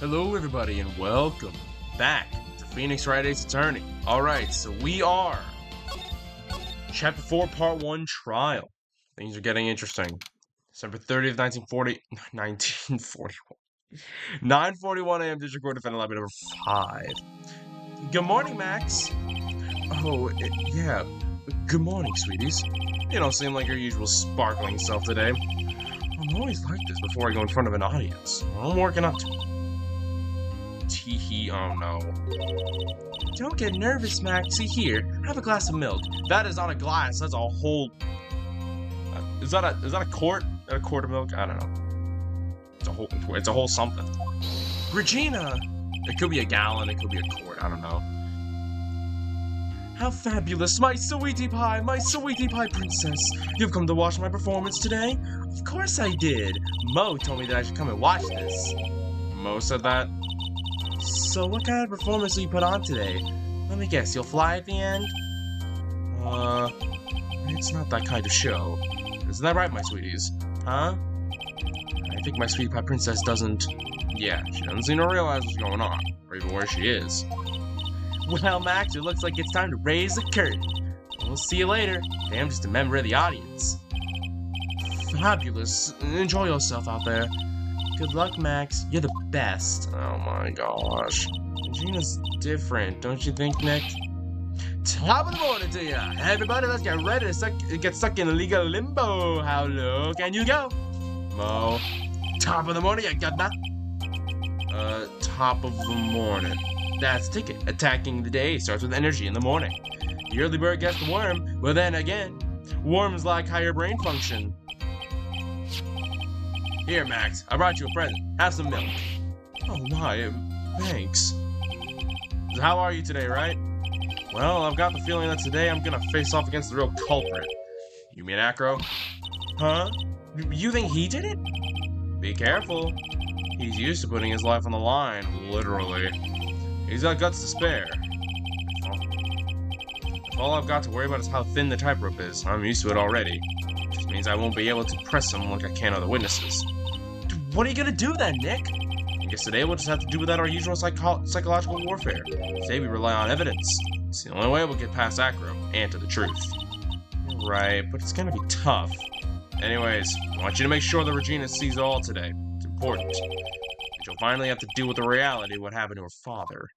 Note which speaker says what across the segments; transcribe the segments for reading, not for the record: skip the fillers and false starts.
Speaker 1: Hello everybody and welcome back to Phoenix Wright Ace Attorney. Alright, so we are Chapter 4, Part 1, Trial. Things are getting interesting. December 30th, 1941. 9:41 a.m. District Court Defendant Lobby number 5. Good morning, Max. Oh, yeah. Good morning, sweeties. You don't seem like your usual sparkling self today. I'm always like this before I go in front of an audience. I'm working up to it. Teehee, oh no. Don't get nervous, Maxie. Here, have a glass of milk. That is not a glass, that's a whole... Is that a quart? A quart of milk? I don't know. It's a whole something. Regina! It could be a gallon, it could be a quart, I don't know. How fabulous, my sweetie pie princess. You've come to watch my performance today? Of course I did. Mo told me that I should come and watch this. Mo said that? So what kind of performance will you put on today? Let me guess, you'll fly at the end? It's not that kind of show. Isn't that right, my sweeties? Huh? I think my sweetie pie princess doesn't... Yeah, she doesn't seem to realize what's going on, or even where she is. Well, Max, it looks like it's time to raise the curtain. We'll see you later. I'm just a member of the audience. Fabulous. Enjoy yourself out there. Good luck, Max. You're the best. Oh my gosh. Regina's different, don't you think, Nick? Top of the morning to ya! Everybody, let's get ready to get stuck in legal limbo. How low can you go? Mo. Top of the morning, you got that? Top of the morning. That's the ticket. Attacking the day starts with energy in the morning. The early bird gets the worm, but then again, worms lack higher brain function. Here, Max, I brought you a present. Have some milk. Oh my, thanks. So how are you today, right? Well, I've got the feeling that today I'm gonna face off against the real culprit. You mean Acro? Huh? You think he did it? Be careful. He's used to putting his life on the line, literally. He's got guts to spare. If all I've got to worry about is how thin the tightrope is, I'm used to it already. Which means I won't be able to press him like I can other witnesses. What are you gonna do then, Nick? I guess today we'll just have to do without our usual psychological warfare. Today we rely on evidence. It's the only way we'll get past Acro and to the truth. Right, but it's gonna be tough. Anyways, I want you to make sure that Regina sees it all today. It's important. She'll finally have to deal with the reality of what happened to her father.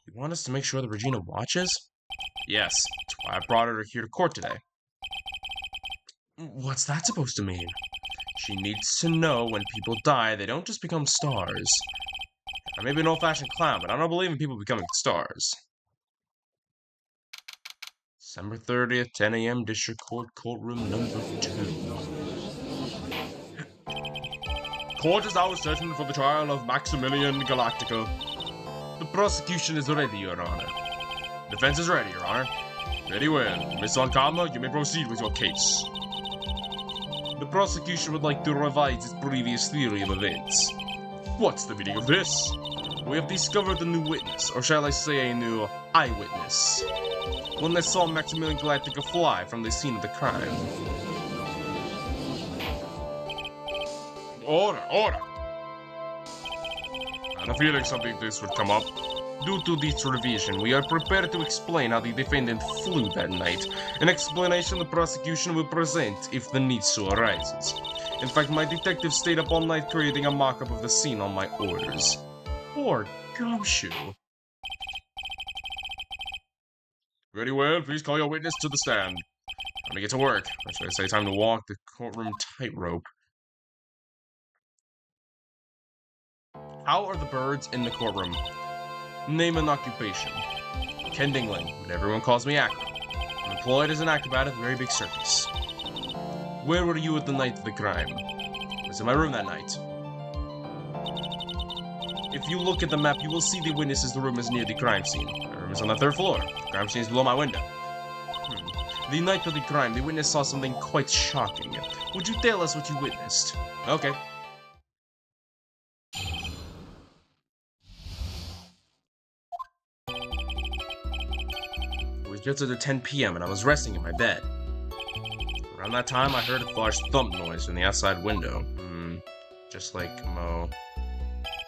Speaker 1: You want us to make sure that Regina watches? Yes, that's why I brought her here to court today. What's that supposed to mean? She needs to know when people die, they don't just become stars. I may be an old-fashioned clown, but I don't believe in people becoming stars. December 30th, 10 a.m., District Court, courtroom number 2. Court is now in session for the trial of Maximilian Galactica. The prosecution is ready, Your Honor. Defense is ready, Your Honor. Very well. Miss Ankama, you may proceed with your case. The prosecution would like to revise its previous theory of events. What's the meaning of this? We have discovered a new witness, or shall I say a new eyewitness. One that saw Maximilian Galactica fly from the scene of the crime. Order, order! I had a feeling something like this would come up. Due to this revision, we are prepared to explain how the defendant flew that night, an explanation the prosecution will present if the need so arises. In fact, my detective stayed up all night creating a mock-up of the scene on my orders. Poor gumshoe. Very well, please call your witness to the stand. Time to get to work. Or should I say time to walk the courtroom tightrope. How are the birds in the courtroom? Name and occupation. Ken Dingling, but everyone calls me Acro. I'm employed as an acrobat at the very big circus. Where were you at the night of the crime? I was in my room that night. If you look at the map, you will see the witness's room is near the crime scene. My room is on the 3rd floor. The crime scene is below my window. The night of the crime, the witness saw something quite shocking. Would you tell us what you witnessed? Okay. It was just at 10 p.m. and I was resting in my bed. Around that time, I heard a large thump noise from the outside window. Just like Mo.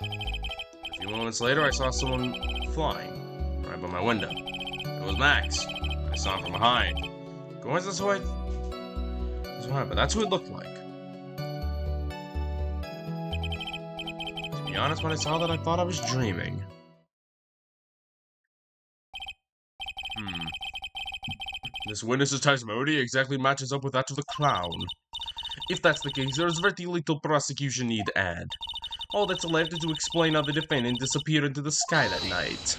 Speaker 1: A few moments later, I saw someone flying right by my window. It was Max. I saw him from behind. Going this way? But that's who it looked like. To be honest, when I saw that, I thought I was dreaming. This witness's testimony exactly matches up with that of the clown. If that's the case, there's very little prosecution need add. All that's left is to explain how the defendant disappeared into the sky that night.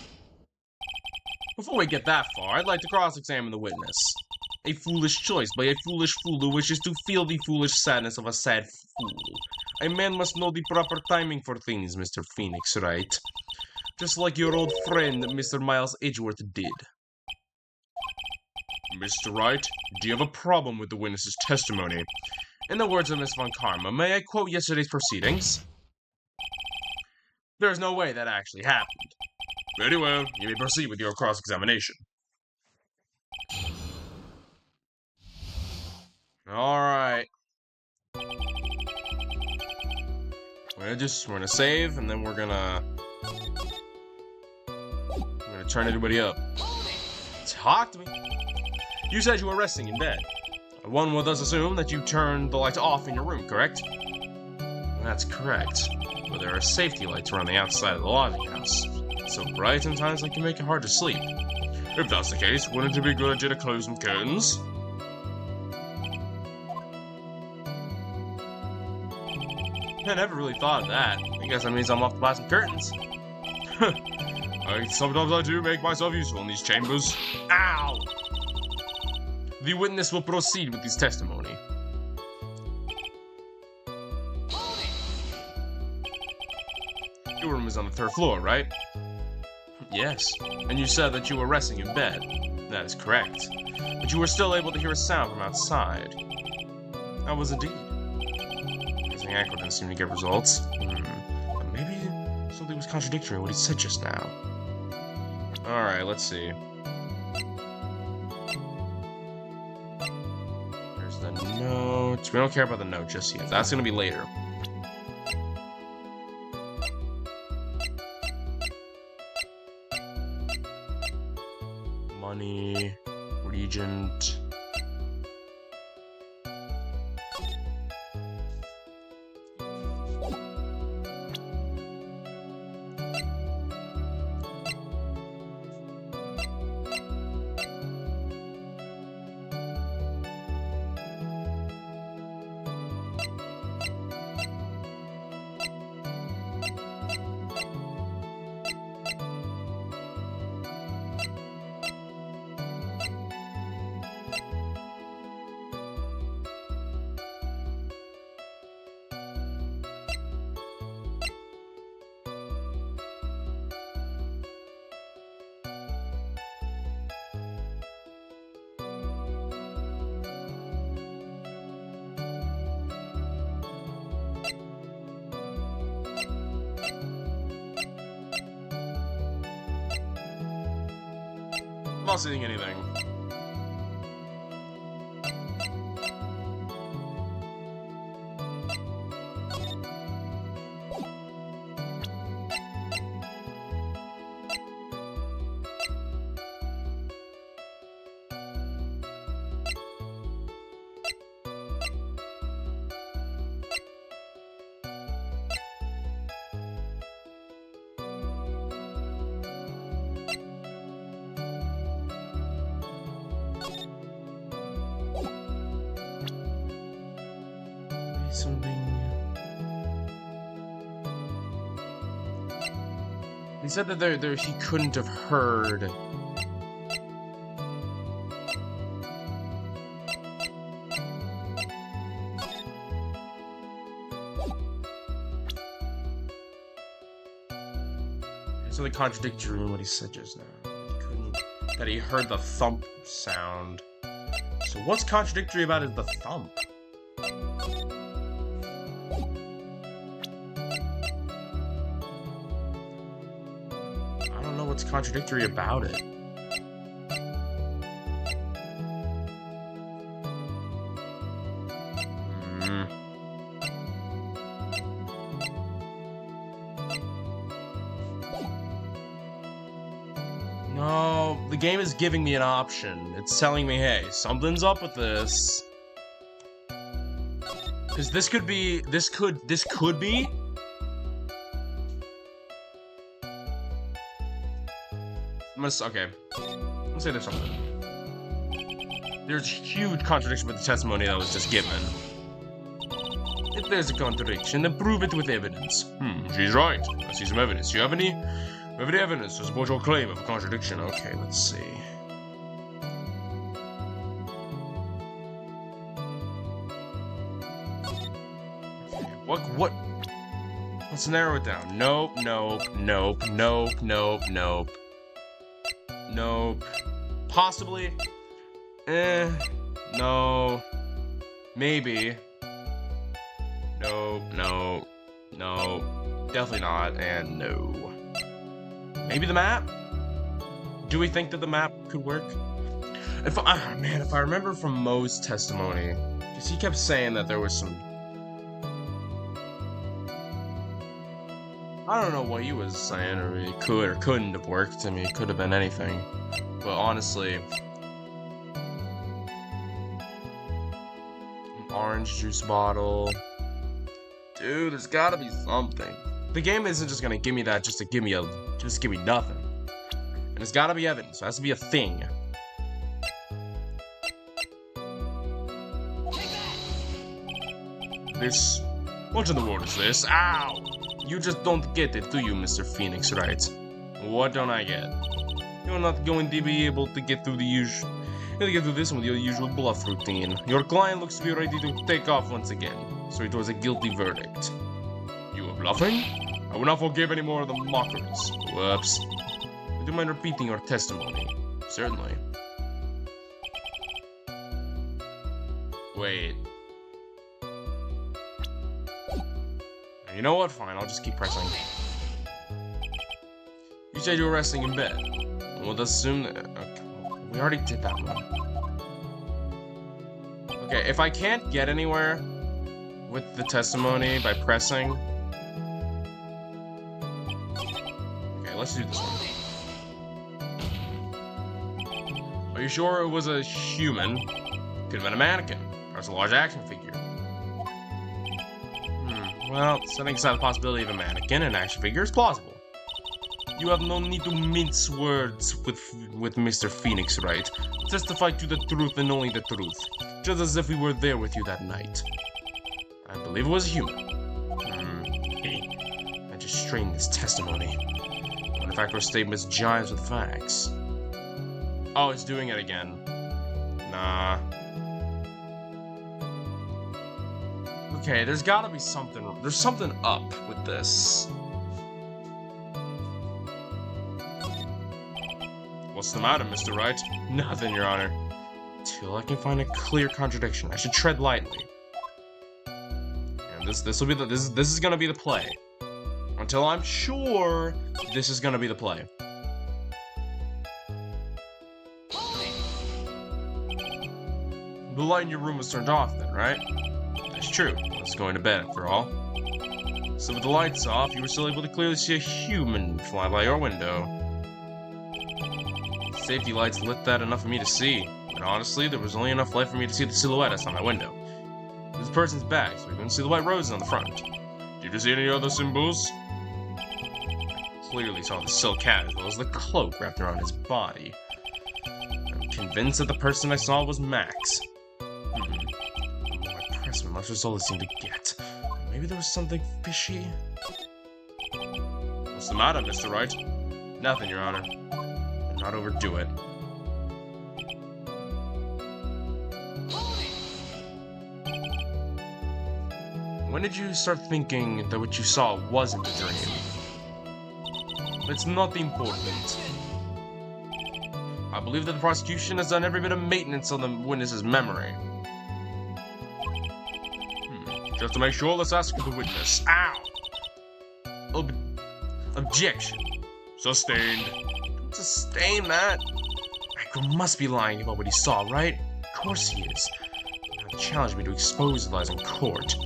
Speaker 1: Before we get that far, I'd like to cross-examine the witness. A foolish choice by a foolish fool who wishes to feel the foolish sadness of a sad fool. A man must know the proper timing for things, Mr. Phoenix, right? Just like your old friend, Mr. Miles Edgeworth did. Mr. Wright, do you have a problem with the witness's testimony? In the words of Miss Von Karma, may I quote yesterday's proceedings? There's no way that actually happened. Very well, you may proceed with your cross-examination. Alright. We're gonna save, and then we're gonna turn everybody up. Talk to me. You said you were resting in bed. One will thus assume that you turned the lights off in your room, correct? That's correct. But there are safety lights around the outside of the lodging house. So bright sometimes they can make it hard to sleep. If that's the case, wouldn't it be a good idea to close some curtains? I never really thought of that. I guess that means I'm off to buy some curtains. Sometimes I do make myself useful in these chambers. Ow! The witness will proceed with his testimony. Your room is on the 3rd floor, right? Yes. And you said that you were resting in bed. That is correct. But you were still able to hear a sound from outside. I was indeed. Using Echo didn't seem to get results. Maybe something was contradictory in what he said just now. Alright, let's see. There's the note. We don't care about the note just yet. That's gonna be later. Money. Regent. I'm not seeing anything. Something. He said that he couldn't have heard. Something contradictory in what he said just now. That he heard the thump sound. So what's contradictory about it? The thump. What's contradictory about it? No, the game is giving me an option. It's telling me, hey, something's up with this. Because this could be. Okay. Let's say there's something. There's huge contradiction with the testimony that was just given. If there's a contradiction, then prove it with evidence. She's right. I see some evidence. Do you have any evidence to support your claim of a contradiction? Okay, let's see. What? Let's narrow it down. Nope. Possibly. No. Maybe. No. Definitely not, and no. Maybe the map? Do we think that the map could work? If I remember from Mo's testimony, because he kept saying that there was some... I don't know what he was saying, or it could or couldn't have worked. I mean, it could have been anything. But honestly... An orange juice bottle... Dude, there's gotta be something. The game isn't just gonna give me that just to give me nothing. And there's gotta be evidence. So it has to be a thing. This... What in the world is this? Ow! You just don't get it, do you, Mr. Phoenix, Wright? What don't I get? You're not going to be able to get through the usual... You'll get through this one with your usual bluff routine. Your client looks to be ready to take off once again. So it was a guilty verdict. You were bluffing? I will not forgive any more of the mockers. Whoops. Would you mind repeating your testimony? Certainly. Wait. You know what? Fine, I'll just keep pressing. You said you were resting in bed. We'll just assume that... Okay, we already did that one. Okay, if I can't get anywhere with the testimony by pressing... Okay, let's do this one. Are you sure it was a human? Could have been a mannequin. Perhaps a large action figure. Well, setting aside the possibility of a mannequin, an action figure is plausible. You have no need to mince words with Mr. Phoenix, Wright? Testify to the truth and only the truth, just as if we were there with you that night. I believe it was a human. I just strained this testimony. What if accurate statements jives with facts? Oh, it's doing it again. Nah. Okay, there's gotta be something. There's something up with this. What's the matter, Mr. Wright? Nothing, Your Honor. Till I can find a clear contradiction, I should tread lightly. And this is gonna be the play. Until I'm sure this is gonna be the play. The light in your room was turned off then, right? That's true. I was going to bed, after all. So with the lights off, you were still able to clearly see a human fly by your window. Safety lights lit that enough for me to see. But honestly, there was only enough light for me to see the silhouette outside my window. It was a person's bag, so we couldn't see the white roses on the front. Did you see any other symbols? I clearly saw the silk hat as well as the cloak wrapped around his body. I'm convinced that the person I saw was Max. Much was all it seemed to get. Maybe there was something fishy? What's the matter, Mr. Wright? Nothing, Your Honor. But not overdo it. When did you start thinking that what you saw wasn't a dream? It's not important. I believe that the prosecution has done every bit of maintenance on the witness's memory. Just to make sure, let's ask the witness. Ow! Objection. Sustained. Don't sustain that. Echo must be lying about what he saw, right? Of course he is. Now challenge me to expose the lies in court.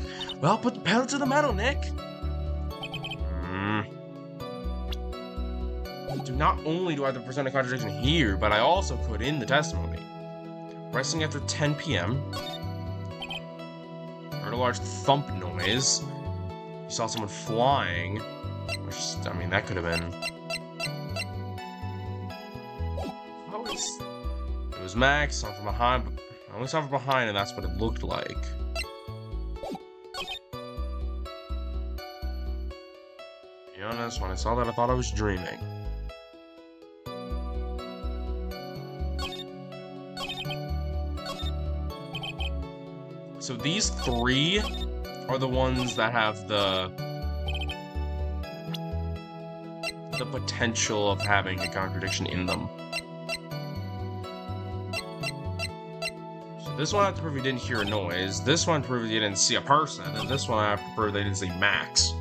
Speaker 1: Well, put the pedal to the metal, Nick. Not only do I have to present a contradiction here, but I also could in the testimony. Resting after 10 p.m. Heard a large thump noise. You saw someone flying. Which, I mean, that could have been... It was Max, saw from behind, but I only saw from behind and that's what it looked like. To be honest, when I saw that I thought I was dreaming. So these three are the ones that have the potential of having a contradiction in them. So this one I have to prove he didn't hear a noise, this one proves he didn't see a person, and this one I have to prove they didn't see Max.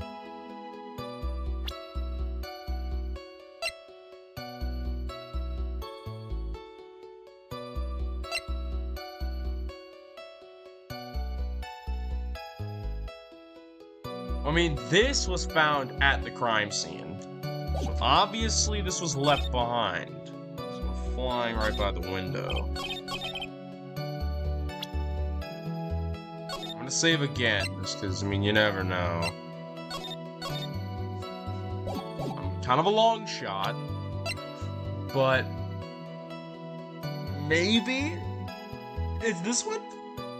Speaker 1: I mean, this was found at the crime scene. So obviously this was left behind. So I'm flying right by the window. I'm gonna save again, just because, I mean, you never know. I'm kind of a long shot, but maybe it's this one?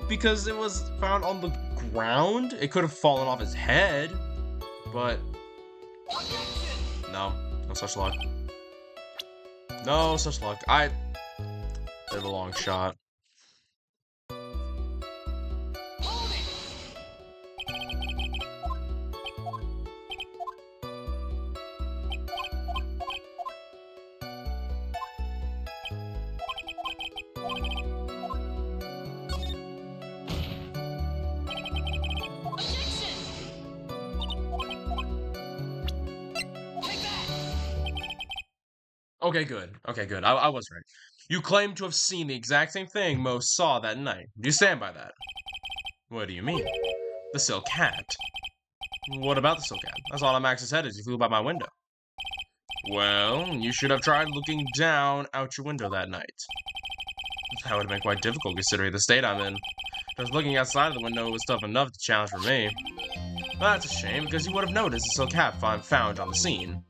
Speaker 1: Because it was found on the ground? It could have fallen off his head, but no such luck. No such luck. I have a long shot. Okay, good. Okay, good. I was right. You claim to have seen the exact same thing Mo saw that night. Do you stand by that? What do you mean? The silk hat. What about the silk hat? I saw it on Max's head as he flew by my window. Well, you should have tried looking down out your window that night. That would have been quite difficult considering the state I'm in. Just looking outside of the window was tough enough to challenge for me. Well, that's a shame, because you would have noticed the silk hat found on the scene.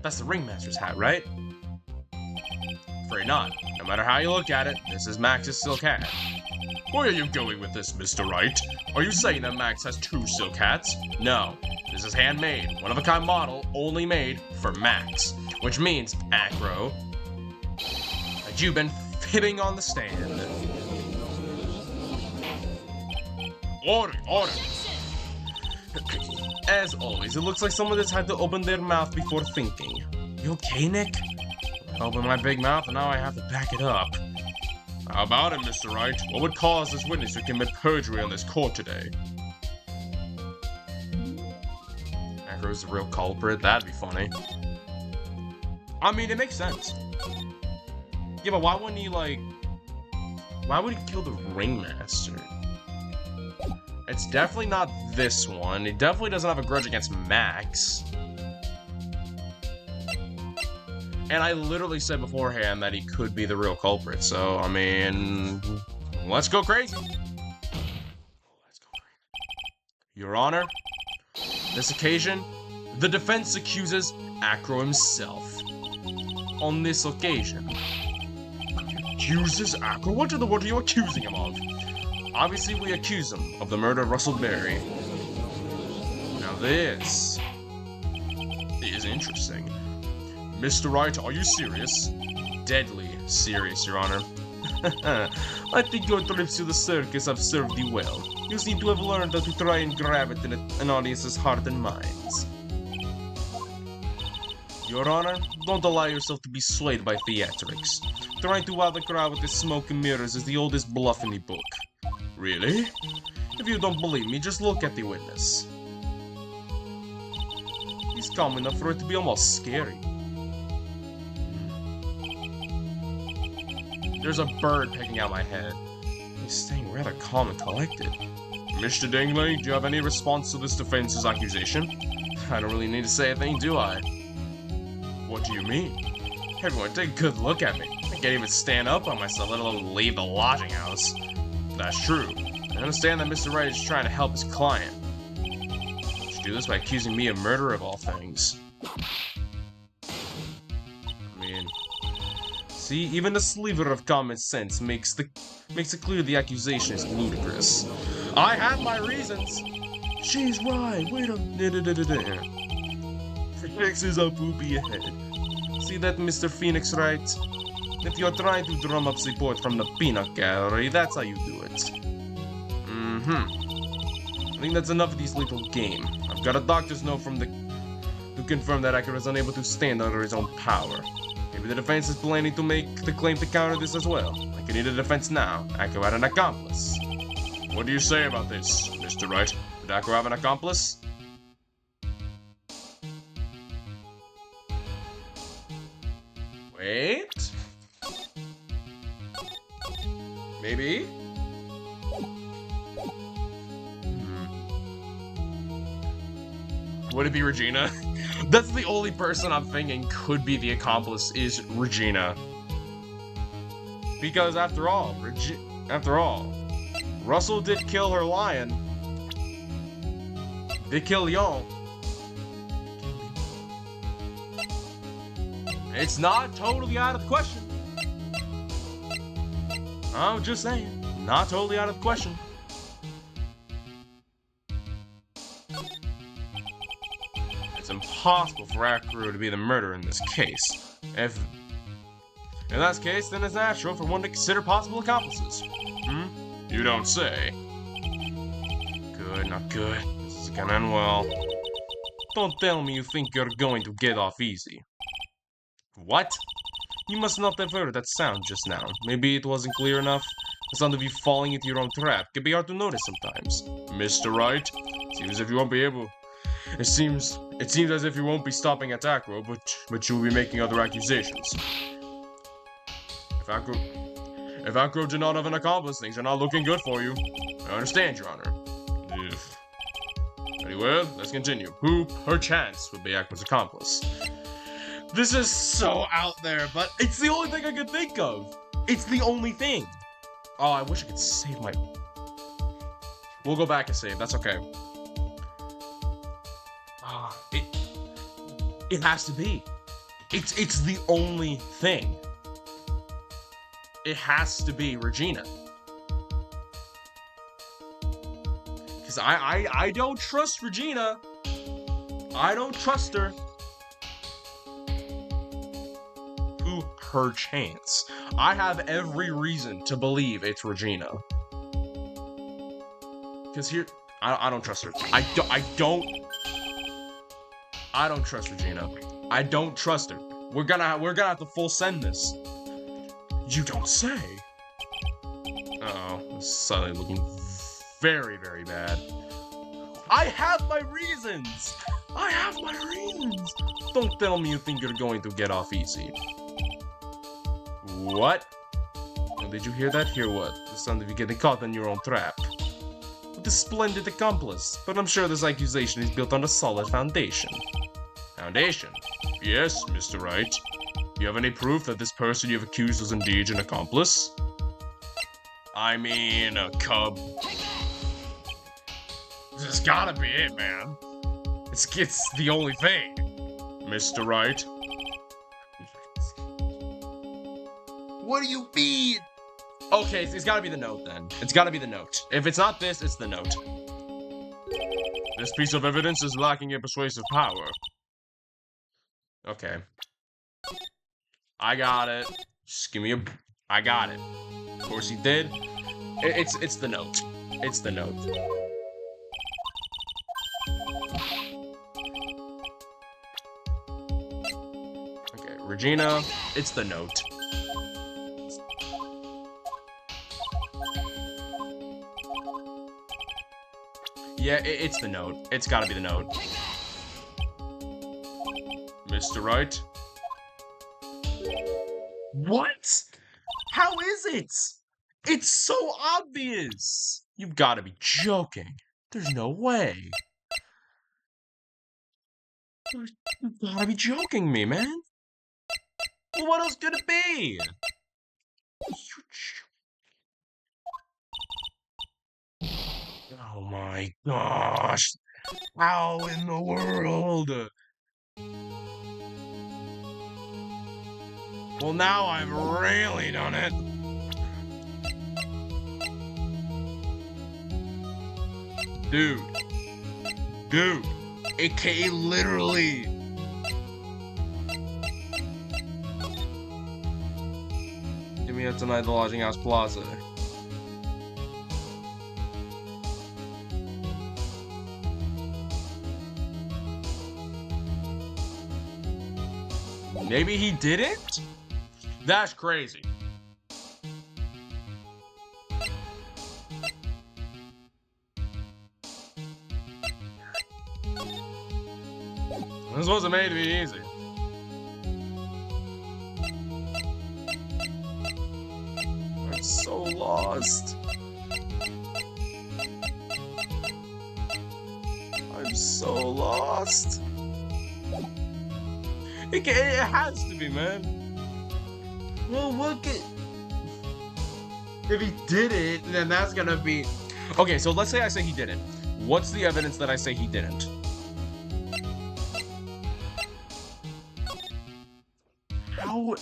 Speaker 1: That's the ringmaster's hat, right? Afraid not. No matter how you look at it, this is Max's silk hat. Where are you going with this, Mr. Wright? Are you saying that Max has two silk hats? No. This is handmade, one-of-a-kind model, only made for Max. Which means, Acro, that you've been fibbing on the stand. Order! As always, it looks like someone has had to open their mouth before thinking. You okay, Nick? I opened my big mouth and now I have to back it up. How about it, Mr. Wright? What would cause this witness to commit perjury on this court today? Acro's the real culprit? That'd be funny. I mean, it makes sense. Yeah, but why wouldn't he, like... Why would he kill the ringmaster? It's definitely not this one. It definitely doesn't have a grudge against Max. And I literally said beforehand that he could be the real culprit, so, I mean... Let's go crazy! Your Honor, this occasion, the defense accuses Acro himself. On this occasion. Accuses Acro? What are you accusing him of? Obviously, we accuse him of the murder of Russell Berry. Now this is interesting. Mr. Wright, are you serious? Deadly serious, Your Honor. I think your trips to the circus have served you well. You seem to have learned how to try and grab it in an audience's heart and minds. Your Honor, don't allow yourself to be swayed by theatrics. Trying to wow the crowd with the smoke and mirrors is the oldest bluff in the book. Really? If you don't believe me, just look at the witness. He's calm enough for it to be almost scary. There's a bird pecking out my head. He's staying rather calm and collected. Mr. Dingley, do you have any response to this defense's accusation? I don't really need to say a thing, do I? What do you mean? Everyone, take a good look at me. I can't even stand up on myself, let alone leave the lodging house. That's true. I understand that Mr. Wright is trying to help his client. He should do this by accusing me of murder of all things. I mean, see, even a sliver of common sense makes it clear the accusation is ludicrous. I have my reasons. She's right. Wait a minute. Phoenix is a poopy head. See that, Mr. Phoenix, right? If you're trying to drum up support from the peanut gallery, that's how you do it. I think that's enough of these little game. I've got a doctor's note to confirm that Akira is unable to stand under his own power. Maybe the defense is planning to make the claim to counter this as well. I can need a defense now. Akira had an accomplice. What do you say about this, Mr. Wright? Did Akira have an accomplice? Wait. Maybe? Would it be Regina? That's the only person I'm thinking could be the accomplice is Regina. Because after all, Russell did kill her lion. Did kill Leon. It's not totally out of the question. I'm just saying, not totally out of the question. It's impossible for Akira to be the murderer in this case. If in that case, then it's natural for one to consider possible accomplices. You don't say. Good, not good. This is gonna end well. Don't tell me you think you're going to get off easy. What? You must not have heard that sound just now. Maybe it wasn't clear enough. The sound of you falling into your own trap can be hard to notice sometimes. Mr. Wright, seems as if you won't be able. It seems as if you won't be stopping at Acro, but you'll be making other accusations. If Acro did not have an accomplice, things are not looking good for you. I understand, Your Honor. Anyway, let's continue. Who, perchance, would be Acro's accomplice? This is so out there, but it's the only thing I could think of. It's the only thing. Oh, I wish I could save my... We'll go back and save. That's okay. It has to be. It's the only thing. It has to be Regina. Because I don't trust Regina. I don't trust her. Who, perchance. I have every reason to believe it's Regina. Because here, I don't trust her. I don't trust Regina. I don't trust her. We're gonna have to full send this. You don't say. Uh-oh. It's suddenly looking very, very bad. I have my reasons! I have my reasons! Don't tell me you think you're going to get off easy. What? Oh, did you hear that? Hear what? The sound of you getting caught in your own trap. With a splendid accomplice, but I'm sure this accusation is built on a solid foundation. Foundation? Yes, Mr. Wright. Do you have any proof that this person you've accused is indeed an accomplice? I mean, a cub. This has gotta be it, man. It's the only thing. Mr. Wright. What do you mean? Okay, it's gotta be the note then. It's gotta be the note. If it's not this, it's the note. This piece of evidence is lacking in persuasive power. Okay. I got it. Just give me a... I got it. Of course he did. It's the note. It's the note. Okay, Regina, it's the note. Yeah, it's the note. It's gotta be the note. Mr. Wright? What? How is it? It's so obvious! You've gotta be joking. There's no way. You've gotta be joking me, man. What else could it be? Oh my gosh. How in the world? Well, now I've really done it. Dude. Dude. AKA literally. Give me a tonight the Lodging House Plaza. Maybe he didn't? That's crazy. This wasn't made to be easy. I'm so lost. I'm so lost. It has to be, man. Well, look at... If he did it, then that's gonna be... Okay, so let's say I say he didn't. What's the evidence that I say he didn't? How...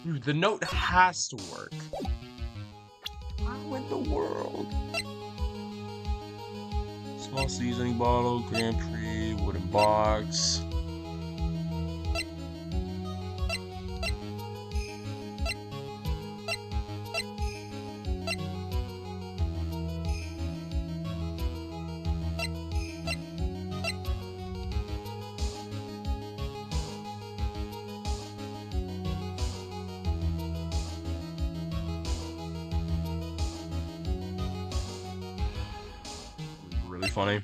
Speaker 1: Dude, the note has to work. How in the world? Small seasoning bottle, Grand Prix, wooden box. Really funny.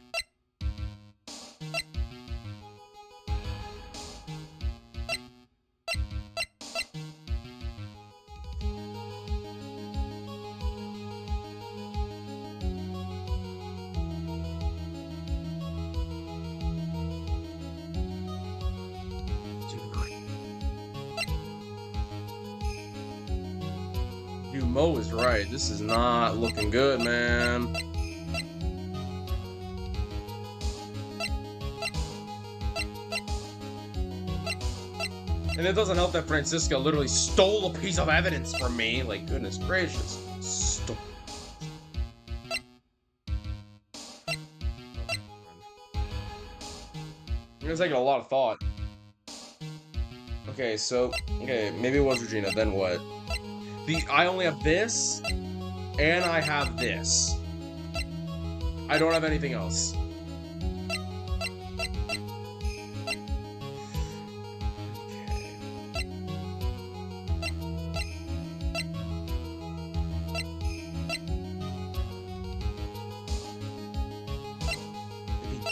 Speaker 1: Dude, Mo is right. This is not looking good, man. And it doesn't help that Francisca literally stole a piece of evidence from me. Like, goodness gracious. It's taking a lot of thought. Okay, so... Okay, maybe it was Regina, then what? I only have this, and I have this. I don't have anything else.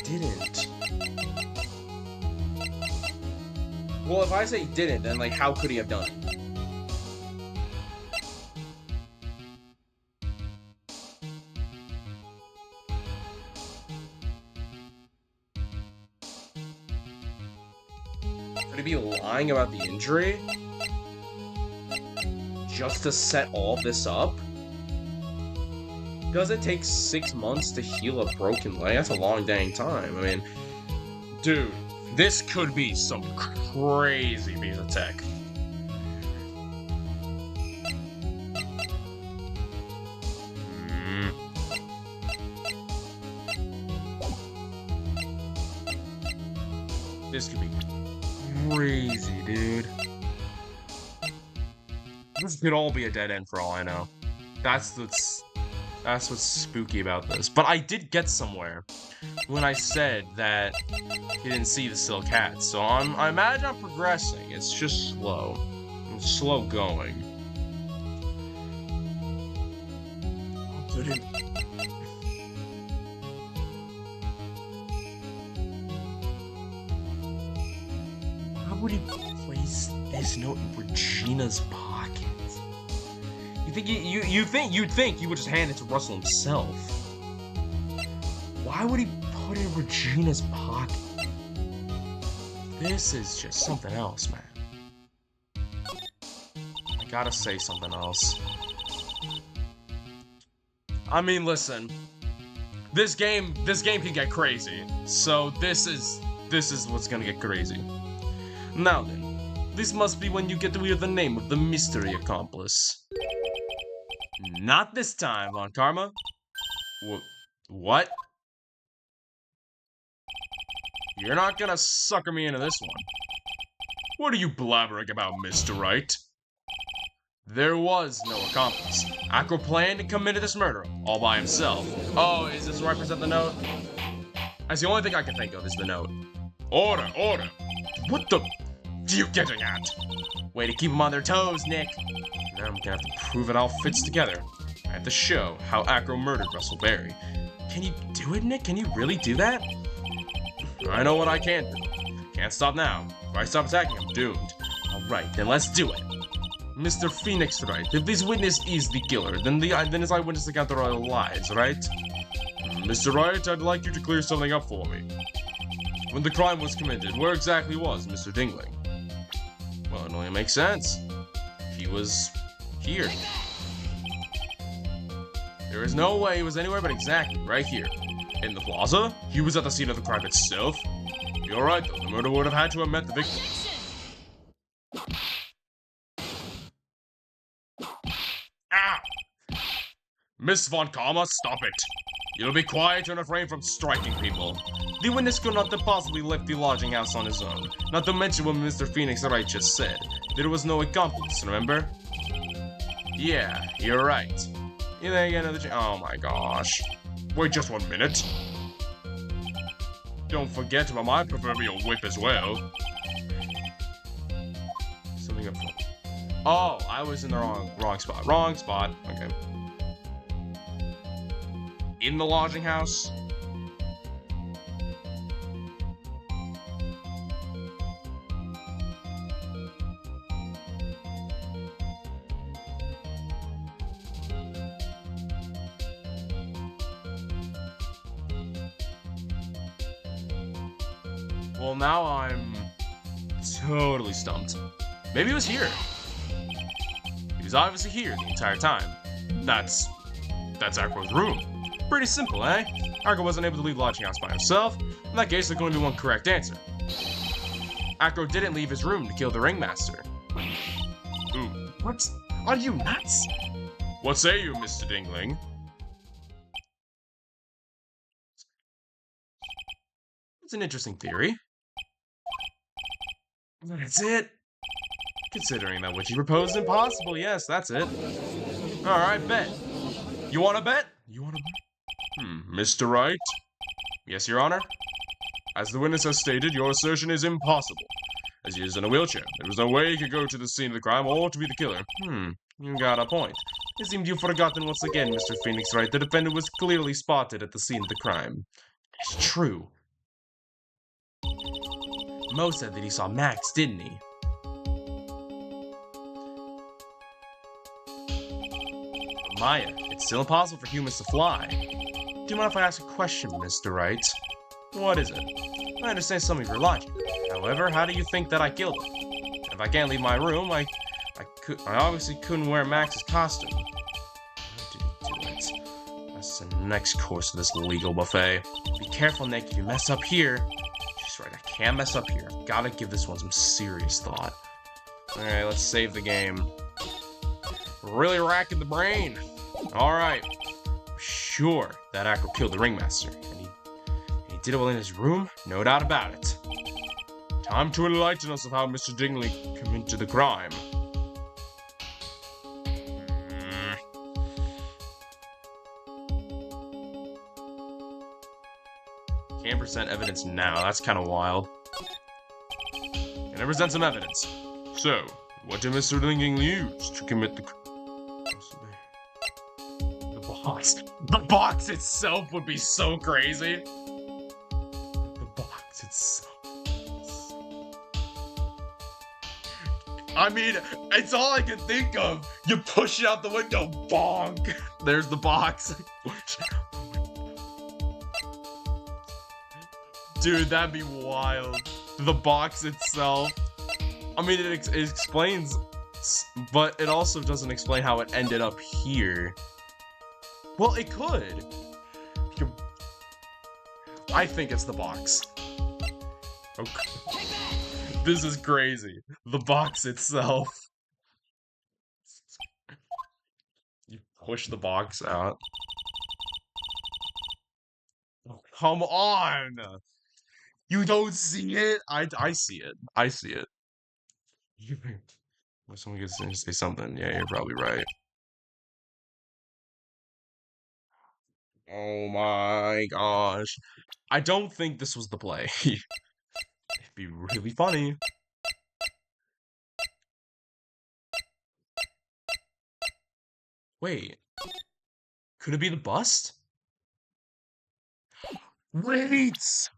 Speaker 1: Didn't. Well, if I say didn't, then like how could he have done it? Could he be lying about the injury? Just to set all this up? Does it take 6 months to heal a broken leg? That's a long dang time. I mean, dude, this could be some crazy piece of tech. This could be crazy, dude. This could all be a dead end for all I know. That's what's spooky about this. But I did get somewhere when I said that he didn't see the silk hat. So I imagine I'm progressing. It's just slow. It's slow going. Why would he place this note in Regina's pocket? You'd think he would just hand it to Russell himself. Why would he put it in Regina's pocket? This is just something else, man. I gotta say something else. I mean, listen. This game can get crazy. So this is what's gonna get crazy. Now then, this must be when you get to hear the name of the mystery accomplice. Not this time, Von Karma. What? You're not gonna sucker me into this one. What are you blabbering about, Mr. Wright? There was no accomplice. Acro planned and committed this murder all by himself. Oh, is this represent the note? That's the only thing I can think of is the note. Order, order. What the are you getting at? Way to keep them on their toes, Nick. Now I'm gonna have to prove it all fits together. I have to show how Acro murdered Russell Berry. Can you do it, Nick? Can you really do that? I know what I can do. Can't stop now. If I stop attacking, I'm doomed. Alright, then let's do it. Mr. Phoenix Wright, if this witness is the killer, then his eyewitness account are all lies, right? Mr. Wright, I'd like you to clear something up for me. When the crime was committed, where exactly was Mr. Dingling? Well, it only makes sense. He was here. There is no way he was anywhere but exactly right here. In the plaza? He was at the scene of the crime itself? You're right, though. The murder would have had to have met the victim. Ah! Miss Von Karma, stop it. You'll be quiet and refrain from striking people. The witness could not have possibly left the lodging house on his own. Not to mention what Mr. Phoenix Wright just said. There was no accomplice, remember? Yeah, you're right. Oh my gosh. Wait just 1 minute. Don't forget about my proverbial whip as well. Something up front. Oh, I was in the wrong spot. Wrong spot. Okay. In the lodging house. Well, now I'm totally stumped. Maybe he was here. He was obviously here the entire time. That's Acro's room. Pretty simple, eh? Acro wasn't able to leave the lodging house by himself. In that case, there can only be one correct answer. Acro didn't leave his room to kill the ringmaster. Ooh, what? Are you nuts? What say you, Mr. Dingling? It's an interesting theory. That's it. Considering that what you proposed is impossible, yes, that's it. Alright, bet. You wanna bet? You wanna bet? Mr. Wright? Yes, Your Honor? As the witness has stated, your assertion is impossible. As he is in a wheelchair, there was no way he could go to the scene of the crime or to be the killer. You got a point. It seemed you've forgotten once again, Mr. Phoenix Wright. The defendant was clearly spotted at the scene of the crime. It's true. Mo said that he saw Max, didn't he? But Maya, it's still impossible for humans to fly. Do you mind if I ask a question, Mr. Wright? What is it? I understand some of your logic. However, how do you think that I killed him? If I can't leave my room, I obviously couldn't wear Max's costume. How did he do it? That's the next course of this legal buffet. Be careful, Nick. If you mess up here... She's right, I can't mess up here. I've got to give this one some serious thought. Alright, let's save the game. Really racking the brain. Alright. Sure that Acro killed the ringmaster. And he did it while in his room? No doubt about it. Time to enlighten us of how Mr. Dingley committed the crime. Can't present evidence now. That's kind of wild. Can I present some evidence? So, what did Mr. Dingley use to commit the crime? The box. The box itself would be so crazy. The box itself. I mean, it's all I can think of. You push it out the window, bonk. There's the box. Dude, that'd be wild. The box itself. I mean, it explains, but it also doesn't explain how it ended up here. Well, it could. I think it's the box. Okay. This is crazy. The box itself. You push the box out. Oh, come on! You don't see it? I see it. I see it. Someone gets to say something. Yeah, you're probably right. Oh my gosh. I don't think this was the play. It'd be really funny. Wait. Could it be the bust? Wait!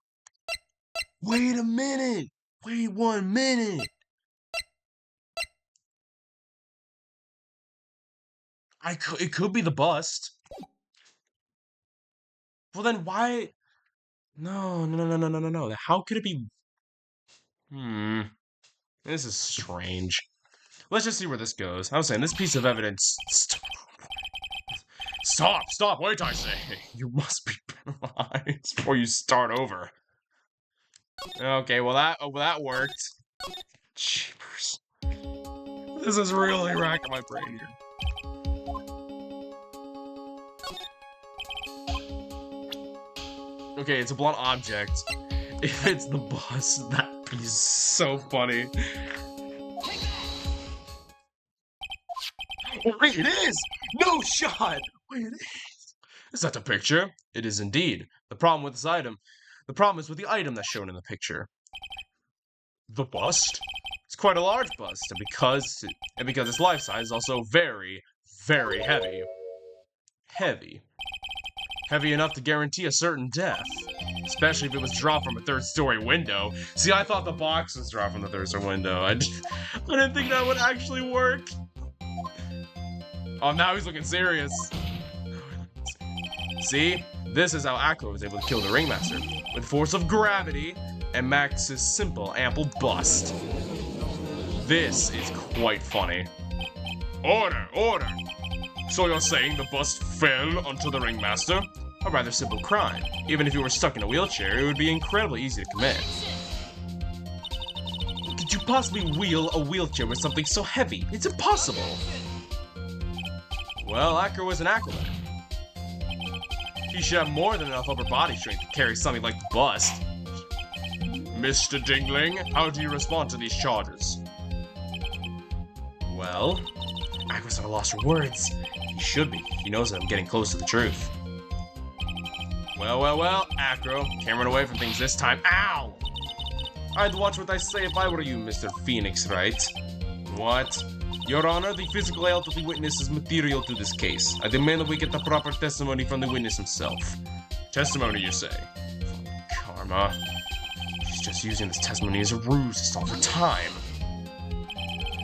Speaker 1: Wait a minute! Wait 1 minute! It could be the bust. Well then why? No. How could it be? This is strange. Let's just see where this goes. I was saying, this piece of evidence... Stop, wait, I say! You must be penalized before you start over. Okay, well that worked. Jeepers. This is really racking my brain here. Okay, it's a blunt object. If it's the bus, that'd be so funny. Wait, it is! No shot! Wait, it is! Is that the picture? It is indeed. The problem with this item... The problem is with the item that's shown in the picture. The bust? It's quite a large bust, and because its life size is also very, very heavy. Heavy enough to guarantee a certain death. Especially if it was dropped from a third-story window. See, I thought the box was dropped from the third-story window. I didn't think that would actually work. Oh, now he's looking serious. See? This is how Akko was able to kill the Ringmaster. With force of gravity and Max's simple, ample bust. This is quite funny. Order! So you're saying the bust fell onto the Ringmaster? A rather simple crime. Even if you were stuck in a wheelchair, it would be incredibly easy to commit. Could you possibly wheel a wheelchair with something so heavy? It's impossible! Well, Akko was an acrobat. He should have more than enough upper body strength to carry something like the bust. Mr. Dingling, how do you respond to these charges? Well, Akko's at a loss for words. He should be. He knows that I'm getting close to the truth. Well, Akko, can't run away from things this time. Ow! I'd watch what I say if I were you, Mr. Phoenix, Wright? What? Your Honor, the physical health of the witness is material to this case. I demand that we get the proper testimony from the witness himself. Testimony, you say? Karma. She's just using this testimony as a ruse to stall for time.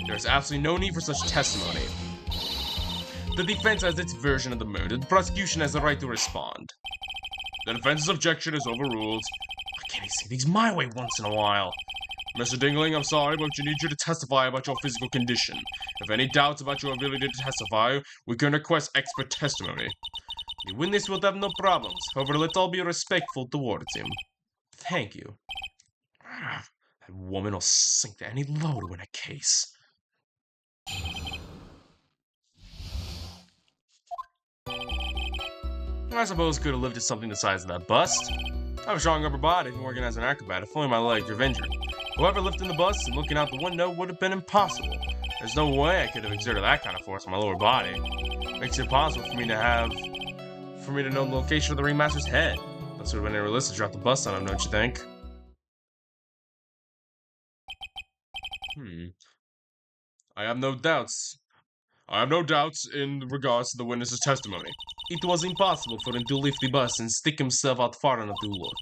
Speaker 1: There's absolutely no need for such testimony. The defense has its version of the murder. The prosecution has the right to respond. The defense's objection is overruled. Why can't he say things my way once in a while? Mr. Dingling, I'm sorry, but we need you to testify about your physical condition. If any doubts about your ability to testify, we can request expert testimony. The witness will have no problems. However, let's all be respectful towards him. Thank you. That woman will sink to any low to win a case. I suppose could have lifted something the size of that bust. I have a strong upper body and working as an acrobat. If only my legs are injured. However, lifting the bust and looking out the window would have been impossible. There's no way I could have exerted that kind of force on my lower body. Makes it impossible for me to know the location of the Ringmaster's head. That's would have been realistic to drop the bust on him, don't you think? I have no doubts in regards to the witness's testimony. It was impossible for him to lift the bus and stick himself out far enough to look.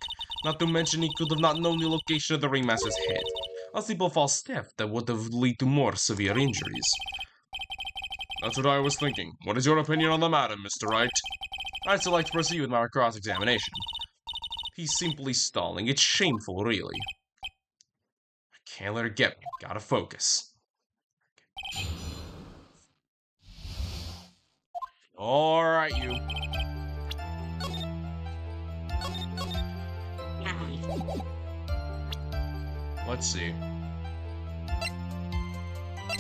Speaker 1: Not to mention he could have not known the location of the Ringmaster's head. A simple false step that would have led to more severe injuries. That's what I was thinking. What is your opinion on the matter, Mr. Wright? I'd still like to proceed with my cross-examination. He's simply stalling. It's shameful, really. Can't let her get me. Gotta focus. Alright, you. Let's see.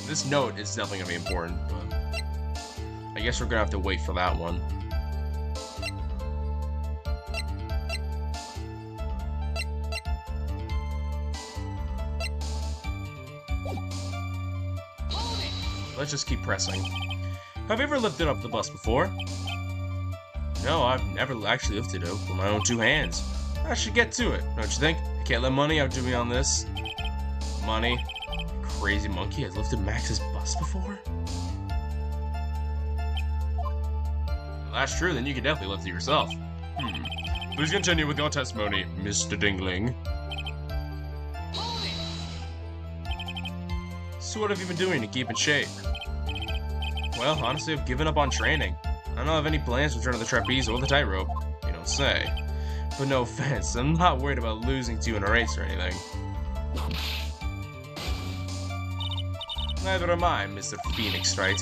Speaker 1: This note is definitely gonna be important, but I guess we're gonna have to wait for that one. Let's just keep pressing. Have you ever lifted up the bus before? No, I've never actually lifted it with my own 2 hands. I should get to it, don't you think? I can't let money outdo me on this. Money? Crazy monkey has lifted Max's bus before? Well, that's true, then you can definitely lift it yourself. Please continue with your testimony, Mr. Dingling. So what have you been doing to keep in shape? Well, honestly, I've given up on training. I don't have any plans to return to the trapeze or the tightrope. You don't say. But no offense, I'm not worried about losing to you in a race or anything. Neither am I, Mr. Phoenix Wright.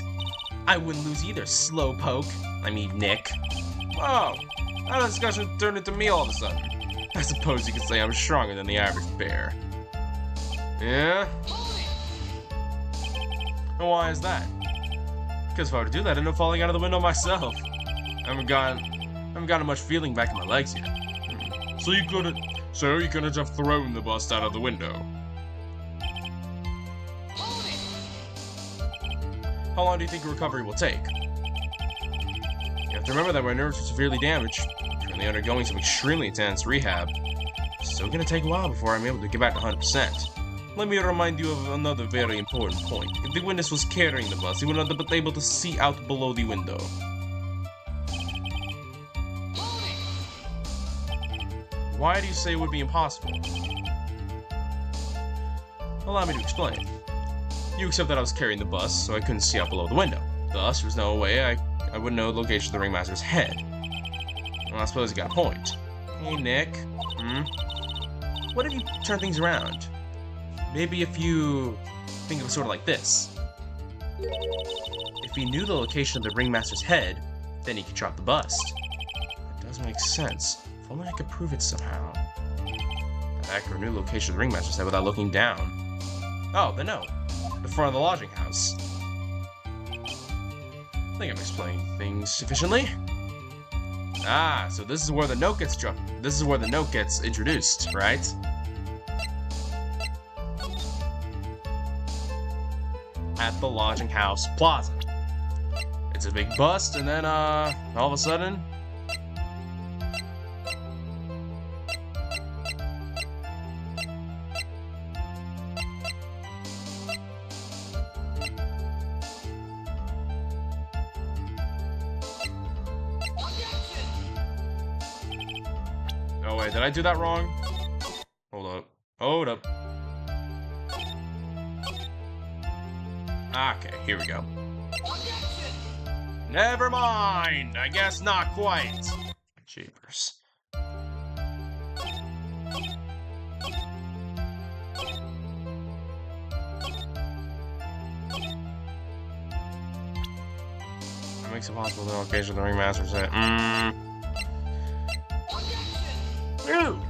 Speaker 1: I wouldn't lose either, slowpoke. I mean, Nick. Whoa! How did the discussion turn into me all of a sudden? I suppose you could say I'm stronger than the average bear. Yeah? And why is that? Because if I were to do that, I'd end up falling out of the window myself. I haven't gotten much feeling back in my legs yet. So you couldn't have thrown the bus out of the window. How long do you think your recovery will take? You have to remember that my nerves are severely damaged, currently undergoing some extremely intense rehab. It's still gonna take a while before I'm able to get back to 100%. Let me remind you of another very important point. If the witness was carrying the bus, he would not have been able to see out below the window. Why do you say it would be impossible? Allow me to explain. You accept that I was carrying the bus, so I couldn't see out below the window. Thus, there's no way I would know the location of the ringmaster's head. Well, I suppose you got a point. Hey, Nick. What if you turn things around? Maybe if you think of it sort of like this. If he knew the location of the ringmaster's head, then he could drop the bust. That does make sense. If only I could prove it somehow. That accurate new location of the ringmaster's head without looking down. Oh, the note. The front of the lodging house. I think I'm explaining things sufficiently. Ah, so this is where the note gets dropped. This is where the note gets introduced, right? At the lodging house plaza. It's a big bust, and then all of a sudden, oh wait, did I do that wrong? Hold up. Hold up. Okay, here we go. Never mind! I guess not quite. Jeepers. That makes it possible the location of the ringmaster's head. Ew!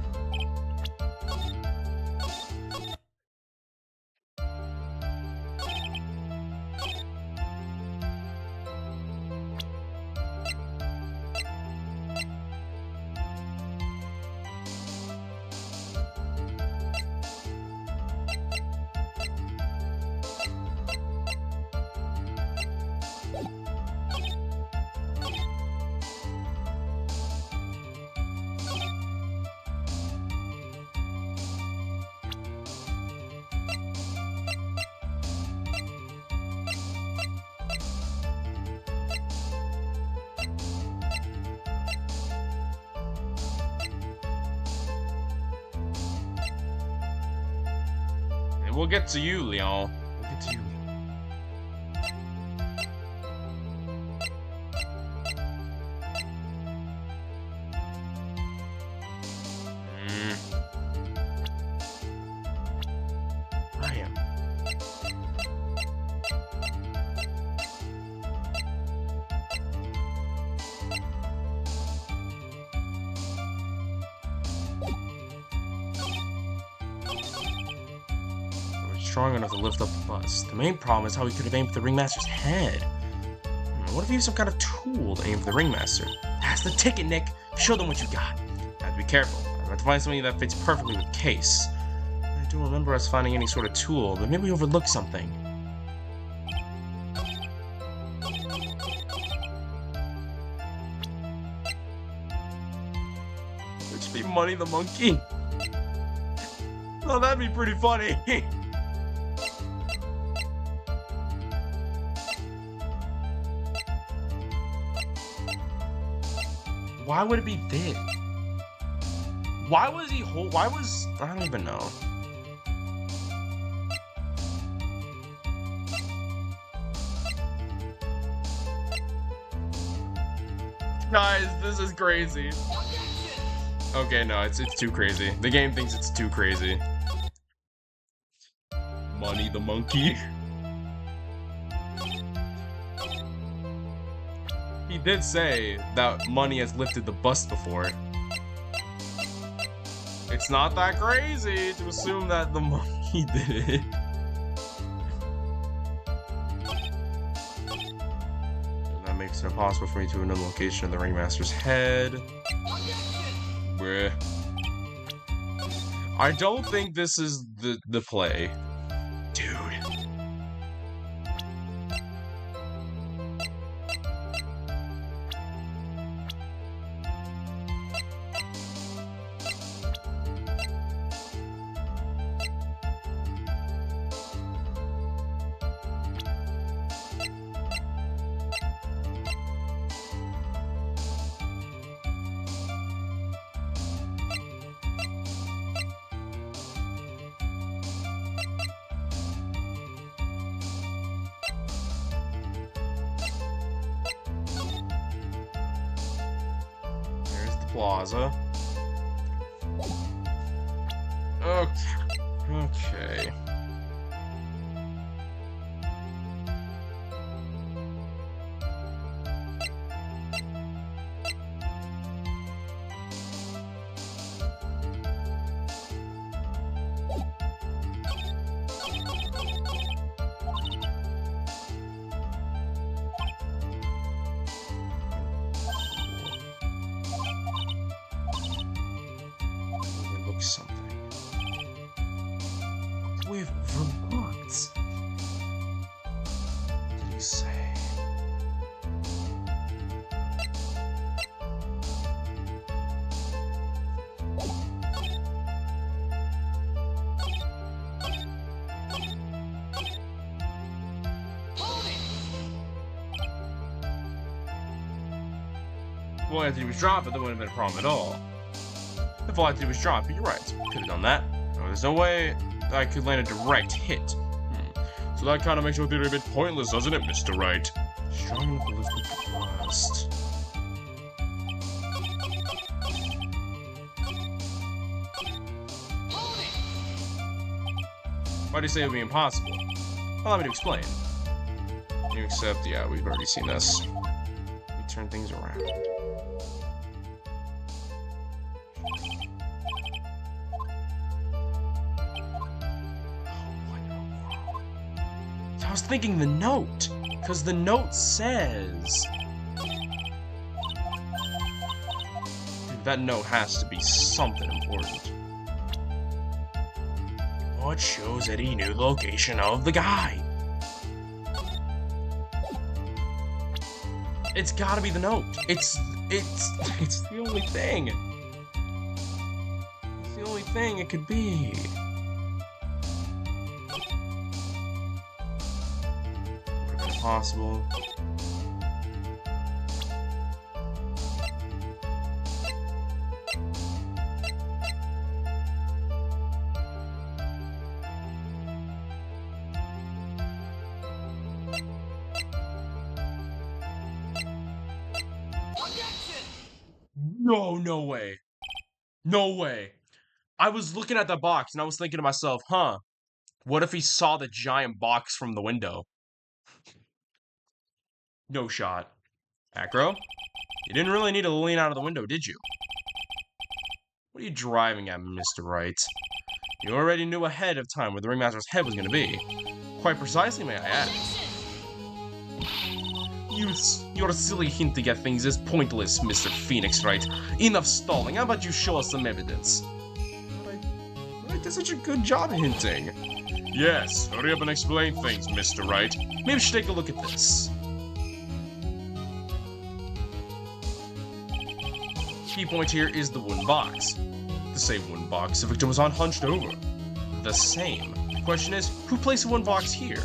Speaker 1: We'll get to you, Leon. We'll get to you. strong enough to lift up the bust. The main problem is how he could have aimed for the ringmaster's head. What if he used some kind of tool to aim for the ringmaster? That's the ticket, Nick. Show them what you got. I have to be careful. I have to find something that fits perfectly with the case. I don't remember us finding any sort of tool, but maybe we overlooked something. Would it be Money the Monkey? Oh, that'd be pretty funny. Why would it be this? Why was he I don't even know. Guys, this is crazy. Okay, no, it's too crazy. The game thinks it's too crazy. Money the Monkey. He did say that Money has lifted the bust before. It's not that crazy to assume that the monkey did it. That makes it impossible for me to know the location of the ringmaster's head. Bruh. I don't think this is the play. Dude. Plaza. Okay. Something. We've overlooked. What did he say? Well, Anthony was dropped, but that wouldn't have been a problem at all. If all I did was drop, but you're right. Could have done that. Oh, there's no way I could land a direct hit. So that kind of makes your theory a bit pointless, doesn't it, Mr. Wright? Strong enough to lift the bust. Why do you say it would be impossible? Allow me to explain. You accept, yeah, we've already seen this. We turn things around. I was thinking the note, because the note says... Dude, that note has to be something important. What shows that he knew the location of the guy? It's gotta be the note. It's the only thing. It's the only thing it could be. Possible. No way. No way. I was looking at the box and I was thinking to myself, huh, what if he saw the giant box from the window? No shot. Acro? You didn't really need to lean out of the window, did you? What are you driving at, Mr. Wright? You already knew ahead of time where the ringmaster's head was going to be. Quite precisely, may I add. Your silly hinting at things is pointless, Mr. Phoenix, Wright? Enough stalling. How about you show us some evidence? But I did such a good job hinting. Yes, hurry up and explain things, Mr. Wright. Maybe we should take a look at this. Key point here is the wooden box. The same wooden box the victim was on hunched over. The same. The question is, who placed the wooden box here?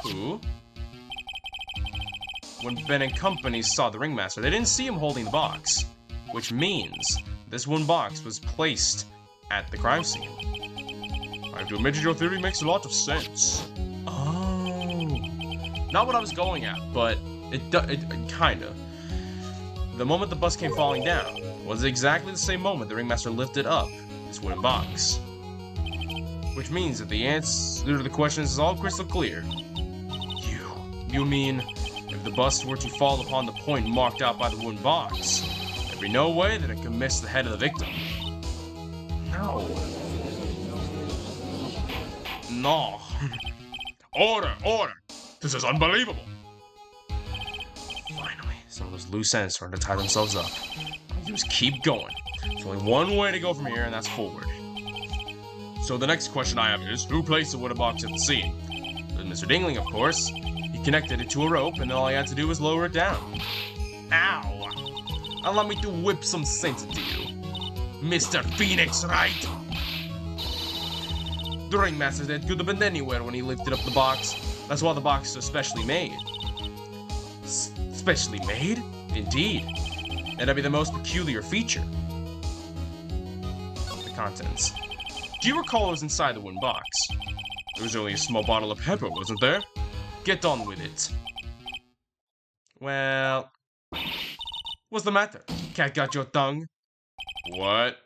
Speaker 1: Who? When Ben and company saw the ringmaster, they didn't see him holding the box. Which means this wooden box was placed at the crime scene. I have to admit your theory makes a lot of sense. Oh. Not what I was going at, but it kinda. The moment the bus came falling down was exactly the same moment the ringmaster lifted up this wooden box. Which means that the answer to the question is all crystal clear. You mean, if the bus were to fall upon the point marked out by the wooden box, there'd be no way that it could miss the head of the victim. No. No. Order! Order! This is unbelievable! Finally, some of those loose ends starting to tie themselves up. You just keep going. There's only one way to go from here, and that's forward. So the next question I have is, who placed the wooden box at the scene? It was Mr. Dingling, of course. He connected it to a rope, and all he had to do was lower it down. Ow! Allow me to whip some sense into you. Mr. Phoenix, Wright? The ringmaster's head could have been anywhere when he lifted up the box. That's why the box is so specially made. Specially made? Indeed. That'd be the most peculiar feature. The contents. Do you recall what was inside the wooden box? There was only a small bottle of pepper, wasn't there? Get on with it. Well... What's the matter? Cat got your tongue? What?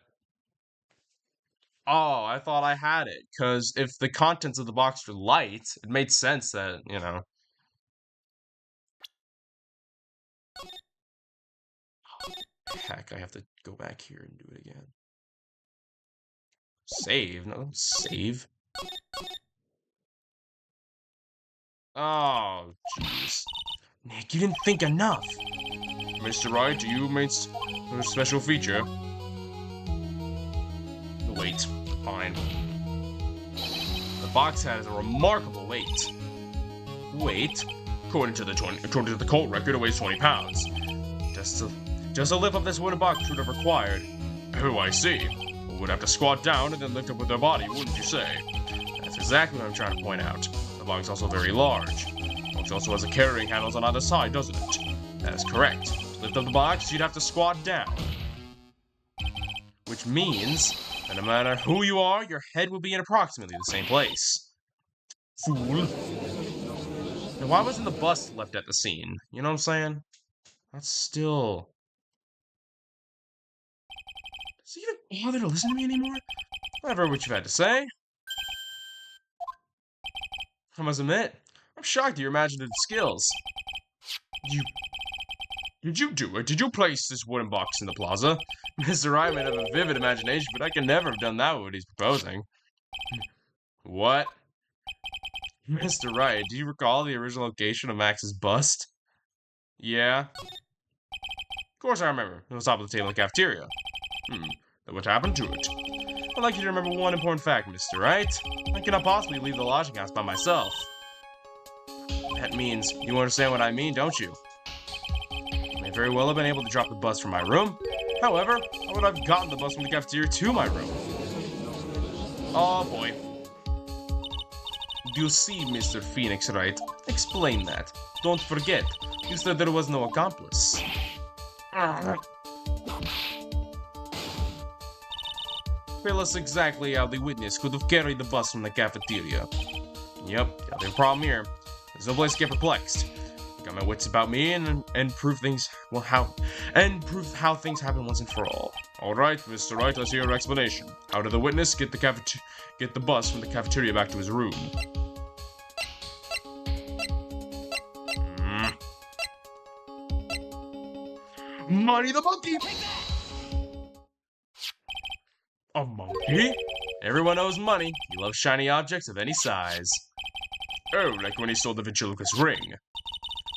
Speaker 1: Oh, I thought I had it, because if the contents of the box were light, it made sense that, you know... Heck, I have to go back here and do it again. Save? No, save. Oh, jeez. Nick, you didn't think enough. Mr. Wright, you made a special feature. Wait, fine. The box has a remarkable weight. Weight? According to the court record, it weighs 20 pounds. Just to lift up this wooden box would have required. Oh, I see. We would have to squat down and then lift up with their body, wouldn't you say? That's exactly what I'm trying to point out. The box is also very large. The box also has a carrying handles on either side, doesn't it? That is correct. To lift up the box, you'd have to squat down. Which means that no matter who you are, your head will be in approximately the same place. Fool. Now, why wasn't the bus left at the scene? You know what I'm saying? That's still... Does he even bother to listen to me anymore? I've heard what you've had to say. I must admit, I'm shocked at your imaginative skills. Did you do it? Did you place this wooden box in the plaza? Mr. Wright may have a vivid imagination, but I can never have done that with what he's proposing. What? Mr. Wright, do you recall the original location of Max's bust? Yeah. Of course I remember. It was top of the table in the cafeteria. Then what happened to it? I'd like you to remember one important fact, Mr. Wright. I cannot possibly leave the lodging house by myself. That means you understand what I mean, don't you? I may very well have been able to drop the bus from my room. However, I would have gotten the bus from the cafeteria to my room. Oh boy. You see, Mr. Phoenix, Wright? Explain that. Don't forget, you said there was no accomplice. Tell us exactly how the witness could have carried the bus from the cafeteria. Yep, got the problem here. There's no place to get perplexed. Got my wits about me and prove things how things happen once and for all. All right, Mr. Wright, let's hear your explanation. How did the witness get the bus from the cafeteria back to his room? Money the monkey! A monkey? Everyone owes money. He loves shiny objects of any size. Oh, like when he stole the ventriloquist ring.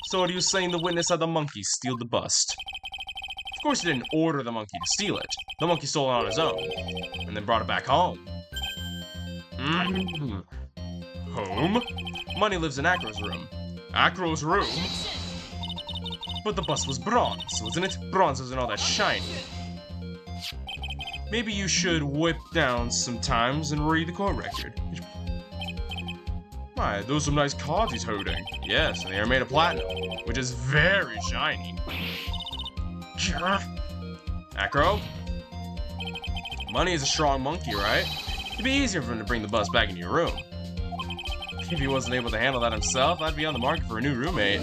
Speaker 1: So are you saying the witness had the monkey steal the bust? Of course he didn't order the monkey to steal it. The monkey stole it on his own, and then brought it back home. Mm. Home? Money lives in Acro's room. Acro's room? But the bust was bronze, wasn't it? Bronze isn't all that shiny. Maybe you should whip down sometimes and read the court record. Why, those are some nice cards he's holding. Yes, and they are made of platinum, which is very shiny. Acro? Money is a strong monkey, right? It'd be easier for him to bring the bus back into your room. If he wasn't able to handle that himself, I'd be on the market for a new roommate.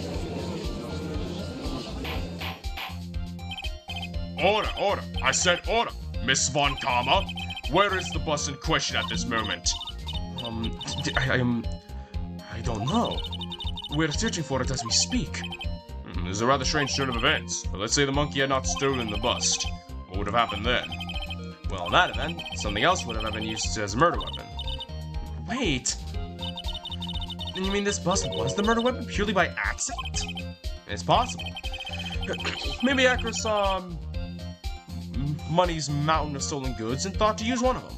Speaker 1: Order, order! I said order! Miss Von Karma, where is the bus in question at this moment? I don't know. We're searching for it as we speak. This is a rather strange turn of events, but let's say the monkey had not stolen the bust. What would have happened then? Well, in that event, something else would have been used as a murder weapon. Wait! You mean this bust was the murder weapon purely by accident? It's possible. Maybe Acro saw Money's mountain of stolen goods and thought to use one of them.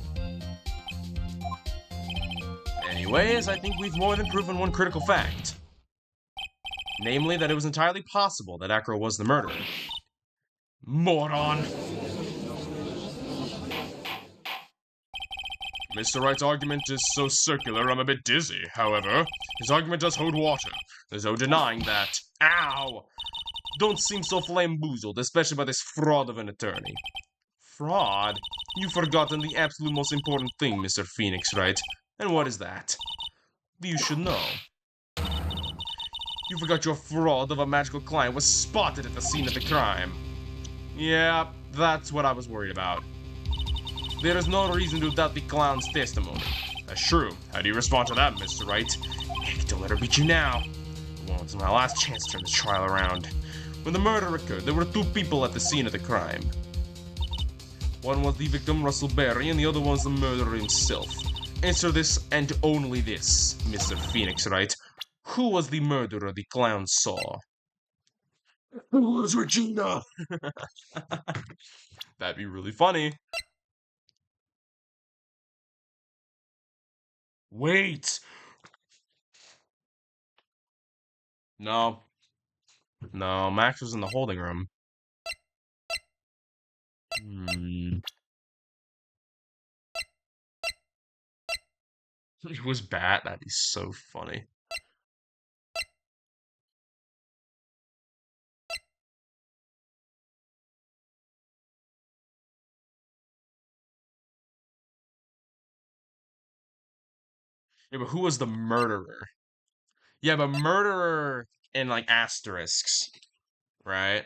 Speaker 1: Anyways, I think we've more than proven one critical fact. Namely, that it was entirely possible that Acro was the murderer. Moron! Mr. Wright's argument is so circular I'm a bit dizzy. However, his argument does hold water. There's no denying that. Ow! Don't seem so flamboozled, especially by this fraud of an attorney. Fraud? You've forgotten the absolute most important thing, Mr. Phoenix, Wright? And what is that? You should know. You forgot your fraud of a magical client was spotted at the scene of the crime. Yeah, that's what I was worried about. There is no reason to doubt the clown's testimony. That's true. How do you respond to that, Mr. Wright? Heck, don't let her beat you now. Well, it's my last chance to turn this trial around. When the murder occurred, there were two people at the scene of the crime. One was the victim, Russell Berry, and the other was the murderer himself. Answer this and only this, Mr. Phoenix, Wright. Who was the murderer the clown saw? It was Regina! That'd be really funny. Wait! No. No, Max was in the holding room. It was Bat? That'd be so funny. Yeah, but who was the murderer? Yeah, but murderer in like asterisks, right?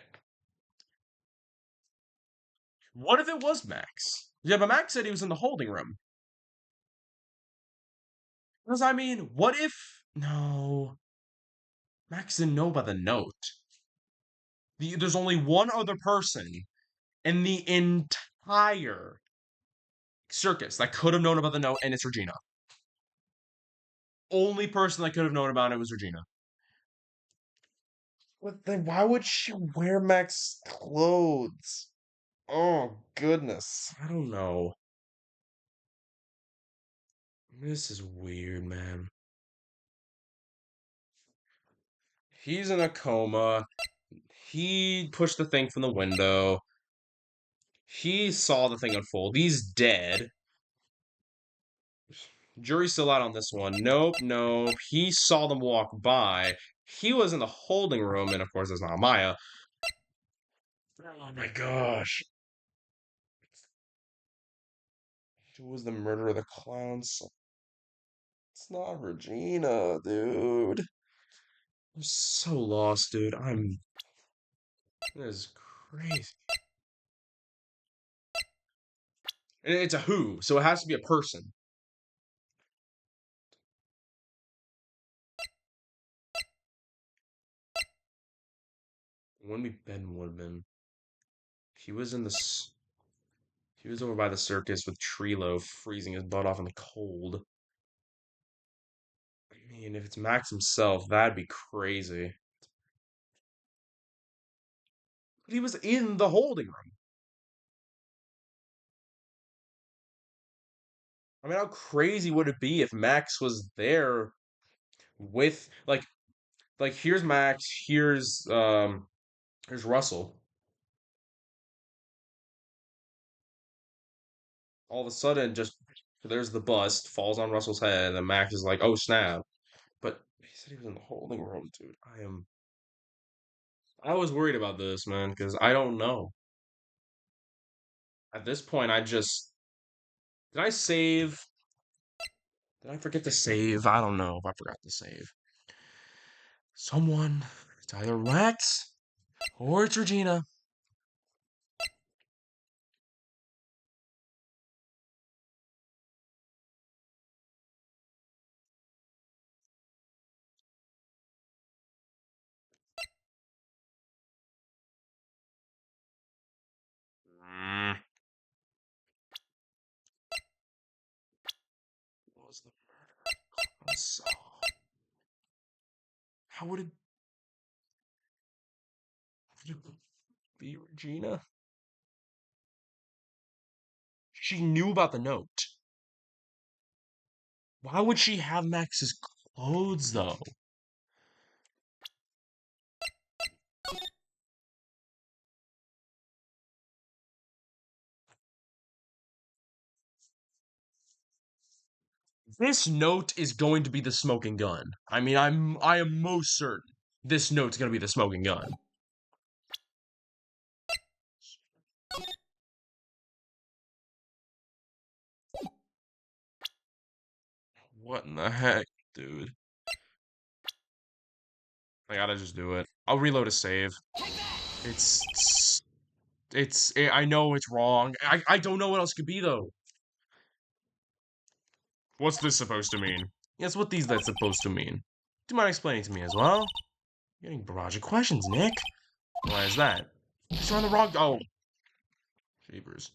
Speaker 1: What if it was Max? Yeah, but Max said he was in the holding room. Because I mean, what if no? Max didn't know about the note. There's only one other person in the entire circus that could have known about the note, and it's Regina. Only person that could have known about it was Regina. But then why would she wear Max's clothes? Oh, goodness. I don't know. This is weird, man. He's in a coma. He pushed the thing from the window. He saw the thing unfold. He's dead. Jury's still out on this one. Nope, nope. He saw them walk by. He was in the holding room, and of course, it's not Maya. Oh my gosh. Who was the murderer of the clowns? It's not Regina, dude. I'm so lost, dude. This is crazy. It's a who, so it has to be a person. It wouldn't be Ben Woodman. He was in the He was over by the circus with Trilo freezing his butt off in the cold. I mean, if it's Max himself, that'd be crazy. But he was in the holding room. I mean, how crazy would it be if Max was there with like here's Max, here's Russell. All of a sudden, just there's the bust, falls on Russell's head, and then Max is like, "Oh snap!" But he said he was in the holding room, dude. I was worried about this, man, because I don't know. At this point, did I save? Did I forget to save? I don't know if I forgot to save. Someone, it's either Rex or it's Regina. Mm, what was the murder? So, how would it be Regina? She knew about the note. Why would she have Max's clothes though? This note is going to be the smoking gun. I mean, I am most certain this note's going to be the smoking gun. What in the heck, dude? I gotta just do it. I'll reload a save. It's I know it's wrong. I don't know what else could be though. What's this supposed to mean? Yes, what these that's supposed to mean. Do you mind explaining to me as well? You're getting barrage of questions, Nick. Why is that? Because you're on the wrong. Oh, jeepers.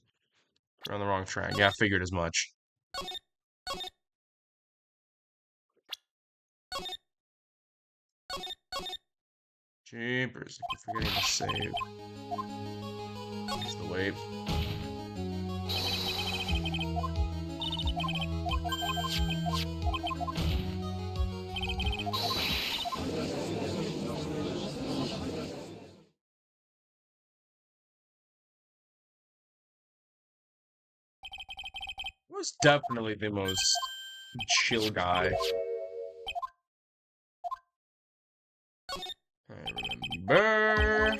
Speaker 1: You're on the wrong track. Yeah, I figured as much. Jeepers. I keep forgetting to save. Here's the wave. Was definitely the most chill guy. I remember.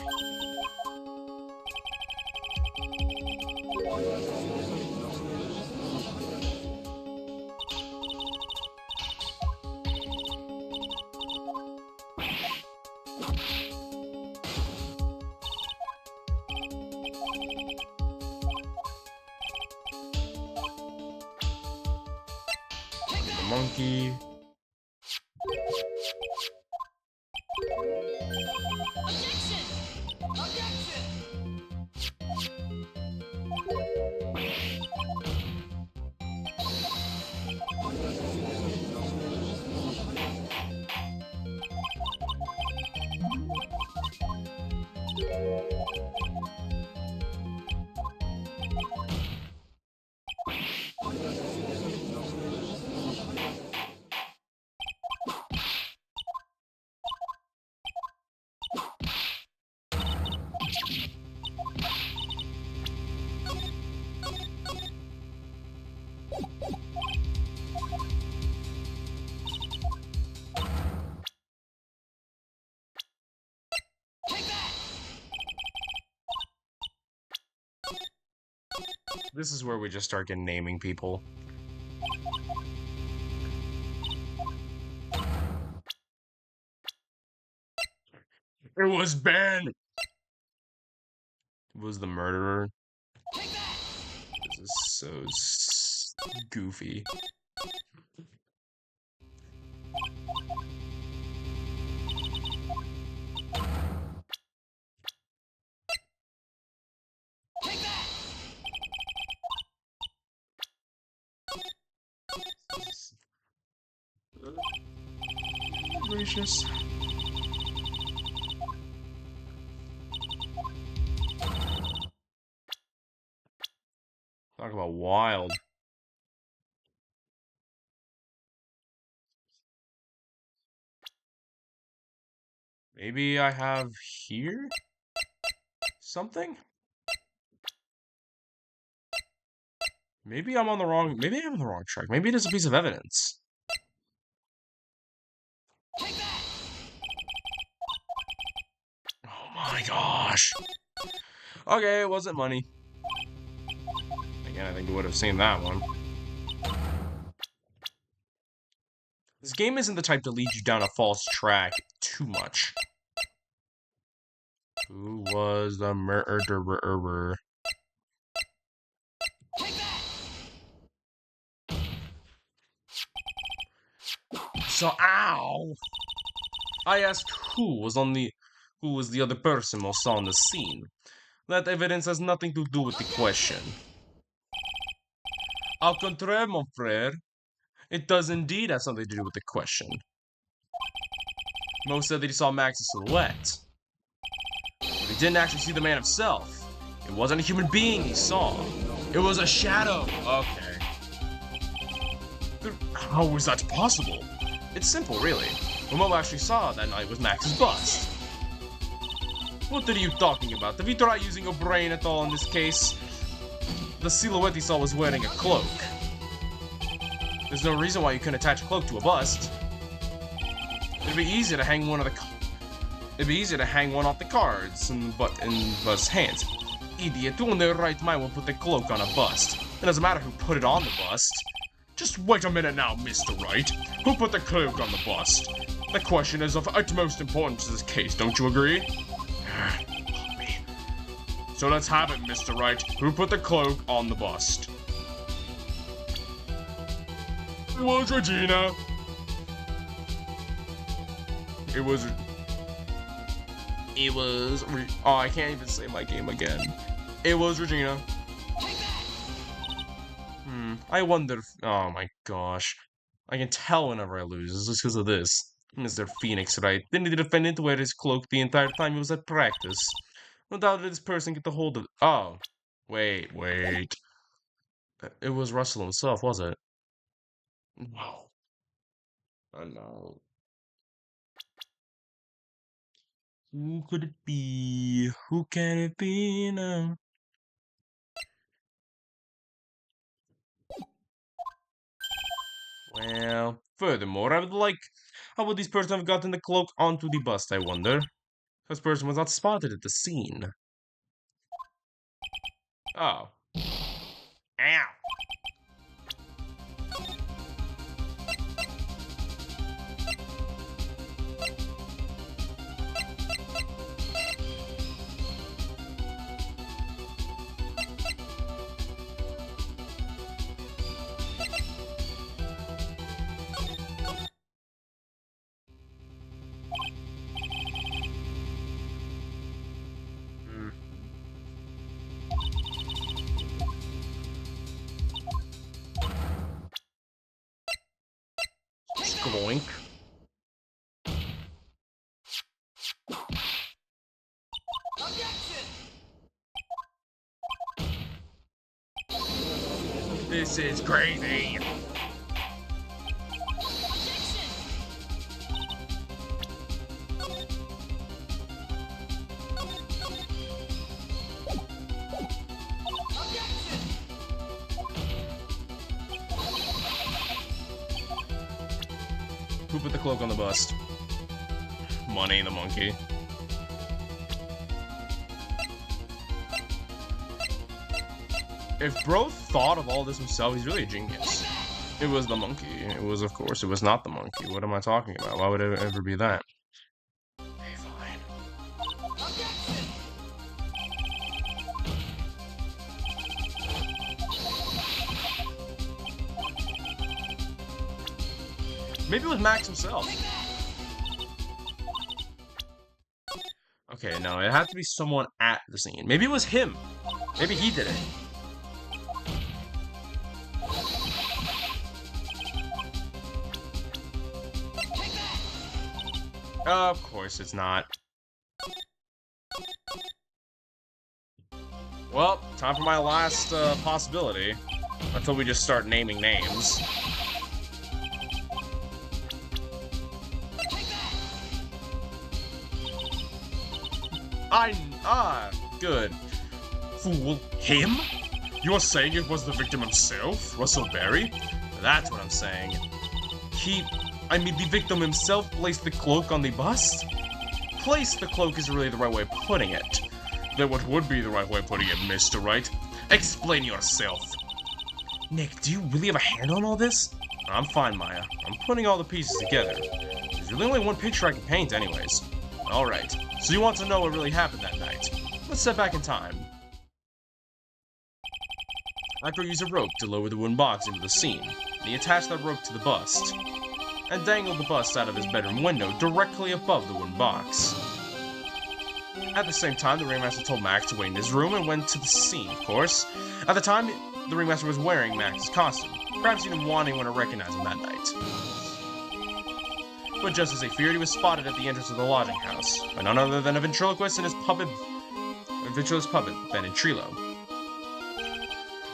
Speaker 1: The monkey.
Speaker 2: Objection! Objection!
Speaker 1: This is where we just start getting naming people. It was Ben. It was the murderer. This is so goofy. gracious. Talk about wild. Maybe I have here? Something? Maybe I'm on the wrong... Maybe I'm on the wrong track. Maybe it is a piece of evidence. Oh my gosh. Okay, it wasn't money. Again, I think we would have seen that one. This game isn't the type to lead you down a false track too much. Who was the murderer? So, ow! I asked who was the other person most saw on the scene. That evidence has nothing to do with the question. Au contraire, mon frère, it does indeed have something to do with the question. Mo said that he saw Max's silhouette, but he didn't actually see the man himself. It wasn't a human being he saw. It was a shadow. Okay. How was that possible? It's simple, really. What Mo actually saw that night was Max's bust. What are you talking about? Have you tried using your brain at all in this case? The silhouette he saw was wearing a cloak. There's no reason why you couldn't attach a cloak to a bust. It'd be easy to hang one off the cards in Bust's hands. Idiot, who in their right mind will put the cloak on a bust? It doesn't matter who put it on the bust. Just wait a minute now, Mr. Wright. Who put the cloak on the bust? The question is of utmost importance to this case, don't you agree? So let's have it, Mr. Wright. Who put the cloak on the bust? It was Regina. Oh, I can't even say my game again. It was Regina. I wonder if... Oh my gosh. I can tell whenever I lose. It's just because of this. Mr. Phoenix, right? Didn't the defendant wear his cloak the entire time he was at practice? No doubt did this person get the hold of it. Oh. Wait. It was Russell himself, was it? No. Oh no. Who could it be? Who can it be now? Well, furthermore, how would this person have gotten the cloak onto the bust, I wonder? This person was not spotted at the scene. Oh. Ow. Skroink.
Speaker 2: Objection!
Speaker 1: This is crazy.
Speaker 2: Objection! Objection!
Speaker 1: Who put the cloak on the bust? Money the monkey. If bro thought of all this himself, he's really a genius. It was the monkey. It was, of course, it was not the monkey. What am I talking about? Why would it ever be that? Okay, fine.
Speaker 2: Objection!
Speaker 1: Maybe it was Max himself. Okay, no, it had to be someone at the scene. Maybe it was him. Maybe he did it. Of course it's not. Well, time for my last possibility. Until we just start naming names. Good. Fool, him? You're saying it was the victim himself, Russell Berry? That's what I'm saying. The victim himself placed the cloak on the bust? Placed the cloak isn't really the right way of putting it. Then what would be the right way of putting it, Mr. Wright? Explain yourself. Nick, do you really have a hand on all this? I'm fine, Maya. I'm putting all the pieces together. There's really only one picture I can paint anyways. Alright, so you want to know what really happened that night. Let's step back in time. Acro used a rope to lower the wooden box into the scene, and he attached that rope to the bust, and dangled the bust out of his bedroom window directly above the wooden box. At the same time, the ringmaster told Max to wait in his room and went to the scene, of course. At the time, the ringmaster was wearing Max's costume. Perhaps he didn't want anyone to recognize him that night. But just as he feared, he was spotted at the entrance of the lodging house by none other than a ventriloquist and his puppet, Ventrilo.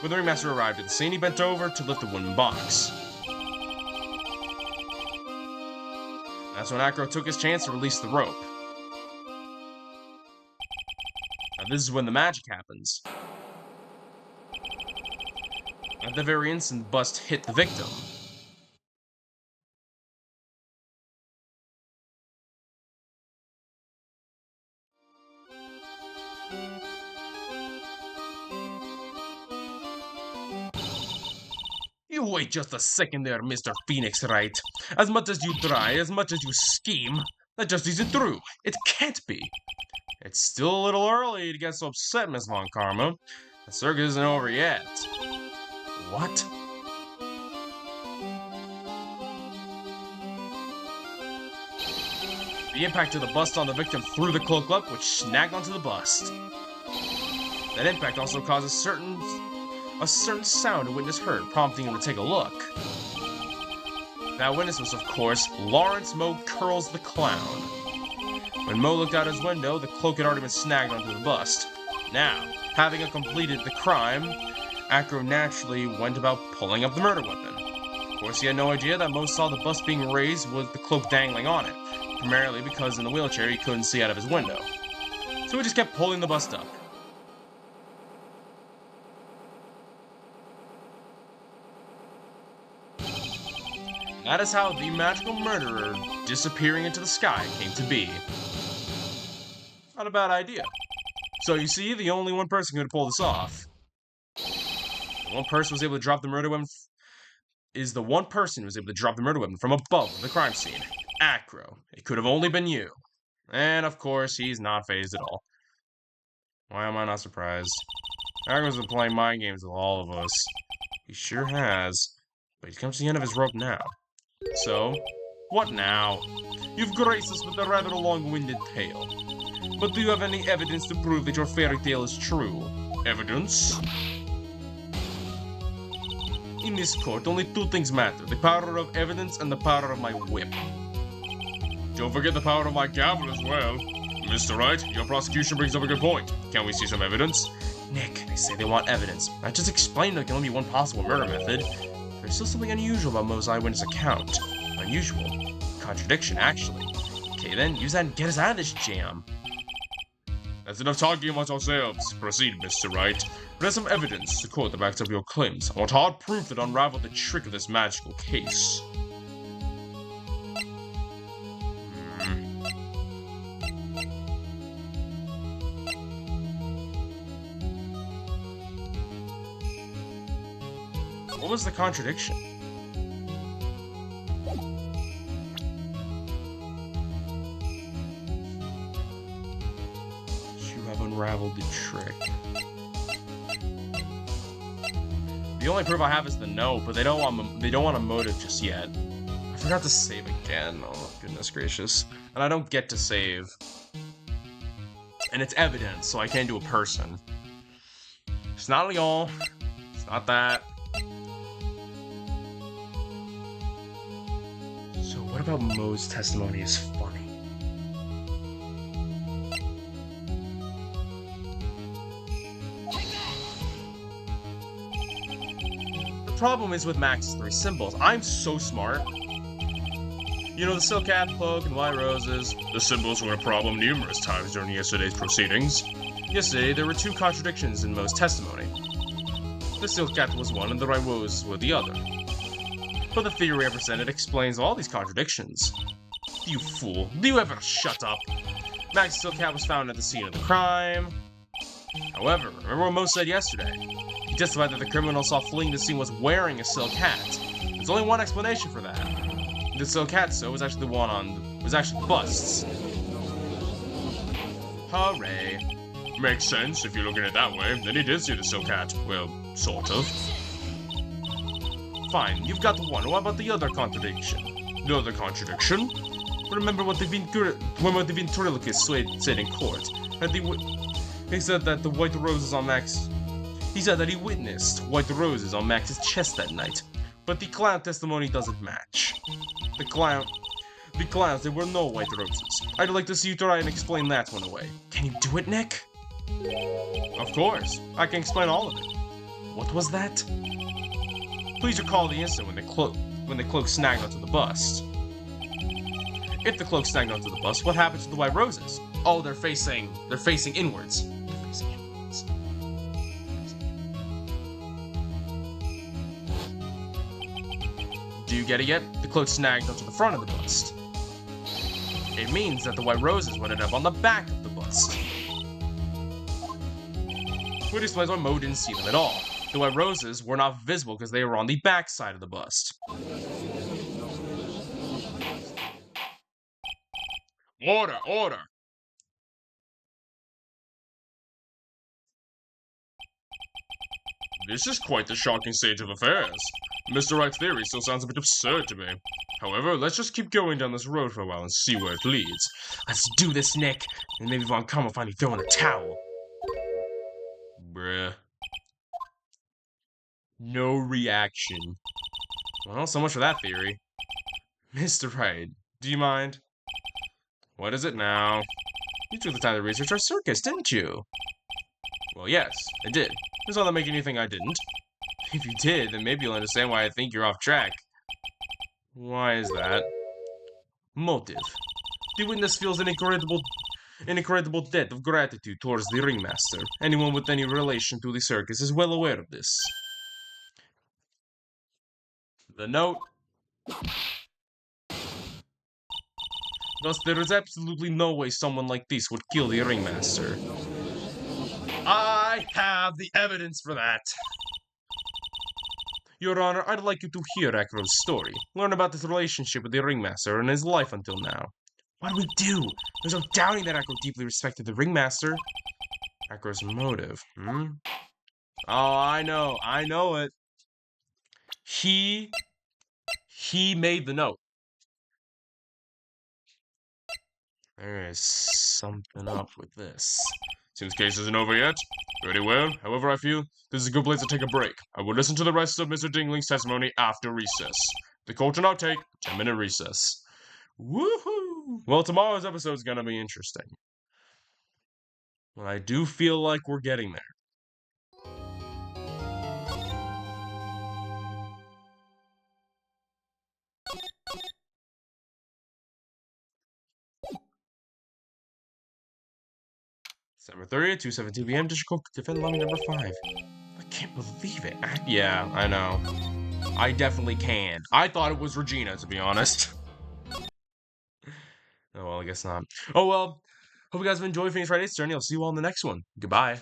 Speaker 1: When the ringmaster arrived at the scene, he bent over to lift the wooden box. That's when Acro took his chance to release the rope. Now this is when the magic happens. At the very instant the bust hit the victim. You wait just a second there, Mr. Phoenix Wright. As much as you try, as much as you scheme, that just isn't true. It can't be. It's still a little early to get so upset, Miss Von Karma. The circus isn't over yet. What? The impact of the bust on the victim threw the cloak up, which snagged onto the bust. That impact also caused a certain sound a witness heard, prompting him to take a look. That witness was, of course, Lawrence Moe Curls the Clown. When Moe looked out his window, the cloak had already been snagged onto the bust. Now, having completed the crime, Acro naturally went about pulling up the murder weapon. Of course, he had no idea that Moe saw the bust being raised with the cloak dangling on it, primarily because in the wheelchair he couldn't see out of his window. So he just kept pulling the bust up. That is how the magical murderer disappearing into the sky came to be. Not a bad idea. So you see, the only one person who could pull this off. The one person who was able to drop the murder weapon from above the crime scene. Acro. It could have only been you. And of course, he's not fazed at all. Why am I not surprised? Acro's been playing mind games with all of us. He sure has. But he comes to the end of his rope now. So, what now? You've graced us with a rather long-winded tale. But do you have any evidence to prove that your fairy tale is true? Evidence? In this court, only two things matter. The power of evidence and the power of my whip. Don't forget the power of my gavel as well. Mr. Wright, your prosecution brings up a good point. Can we see some evidence? Nick, they say they want evidence. I just explained there can only be one possible murder method. There's still something unusual about Moe's eyewitness account. Unusual? Contradiction, actually. Okay then, use that and get us out of this jam. That's enough talking amongst ourselves. Proceed, Mr. Wright. There's some evidence to quote that backs up your claims. I want hard proof that unraveled the trick of this magical case. What was the contradiction? You have unraveled the trick. The only proof I have is the note, but they don't want a motive just yet. I forgot to save again. Oh goodness gracious! And I don't get to save. And it's evidence, so I can't do a person. It's not Leon. It's not that. So what about Moe's testimony is funny? problem is with Max's 3 symbols. I'm so smart. You know, the silk hat, cloak, and white roses. The symbols were a problem numerous times during yesterday's proceedings. Yesterday, there were 2 contradictions in Mo's testimony. The silk hat was one and the Wright roses were the other. But the theory I presented explains all these contradictions. You fool, do you ever shut up? Max's silk hat was found at the scene of the crime. However, remember what Mo said yesterday? He testified that the criminal saw fleeing the scene was wearing a silk hat. There's only one explanation for that. The silk hat, so, was actually the one on... was actually the busts. Hooray. Makes sense if you're looking at it that way. Then he did see the silk hat. Well, sort of. Fine, you've got the one. What about the other contradiction? The other contradiction? Remember what the ventriloquist said in court. He said that the white roses on Max... He said that he witnessed white roses on Max's chest that night. But the clown testimony doesn't match. The clowns, there were no white roses. I'd like to see you try and explain that one away. Can you do it, Nick? Of course. I can explain all of it. What was that? Please recall the instant when the cloak snagged onto the bust. If the cloak snagged onto the bust, what happened to the white roses? Oh, they're facing inwards. Do you get it yet? The cloak snagged onto the front of the bust. It means that the white roses would end up on the back of the bust. Which explains why Mo didn't see them at all. The white roses were not visible because they were on the back side of the bust. Order, order! This is quite the shocking state of affairs. Mr. Wright's theory still sounds a bit absurd to me. However, let's just keep going down this road for a while and see where it leads. Let's do this, Nick, and maybe Von Karma will finally throw in a towel. Bruh. No reaction. Well, so much for that theory. Mr. Wright, do you mind? What is it now? You took the time to research our circus, didn't you? Well, yes, I did. Does all that make anything I didn't? If you did, then maybe you'll understand why I think you're off track. Why is that? Motive. The witness feels an incredible debt of gratitude towards the ringmaster. Anyone with any relation to the circus is well aware of this. The note. Thus, there is absolutely no way someone like this would kill the ringmaster. I have the evidence for that. Your Honor, I'd like you to hear Akro's story. Learn about his relationship with the ringmaster and his life until now. What do we do? There's no doubting that Akro deeply respected the ringmaster. Akro's motive, Oh, I know it. He made the note. There is something up with this. Since case isn't over yet. Very well. However, I feel this is a good place to take a break. I will listen to the rest of Mr. Dingling's testimony after recess. The court will now take 10-minute recess. Woohoo! Well, tomorrow's episode is gonna be interesting. Well, I do feel like we're getting there. December 30th, 2:17 p.m. District Court Defendant Lobby number 5. I can't believe it. Yeah, I know. I definitely can. I thought it was Regina, to be honest. Oh, well, I guess not. Oh, well. Hope you guys have enjoyed Phoenix Wright Journey. I'll see you all in the next one. Goodbye.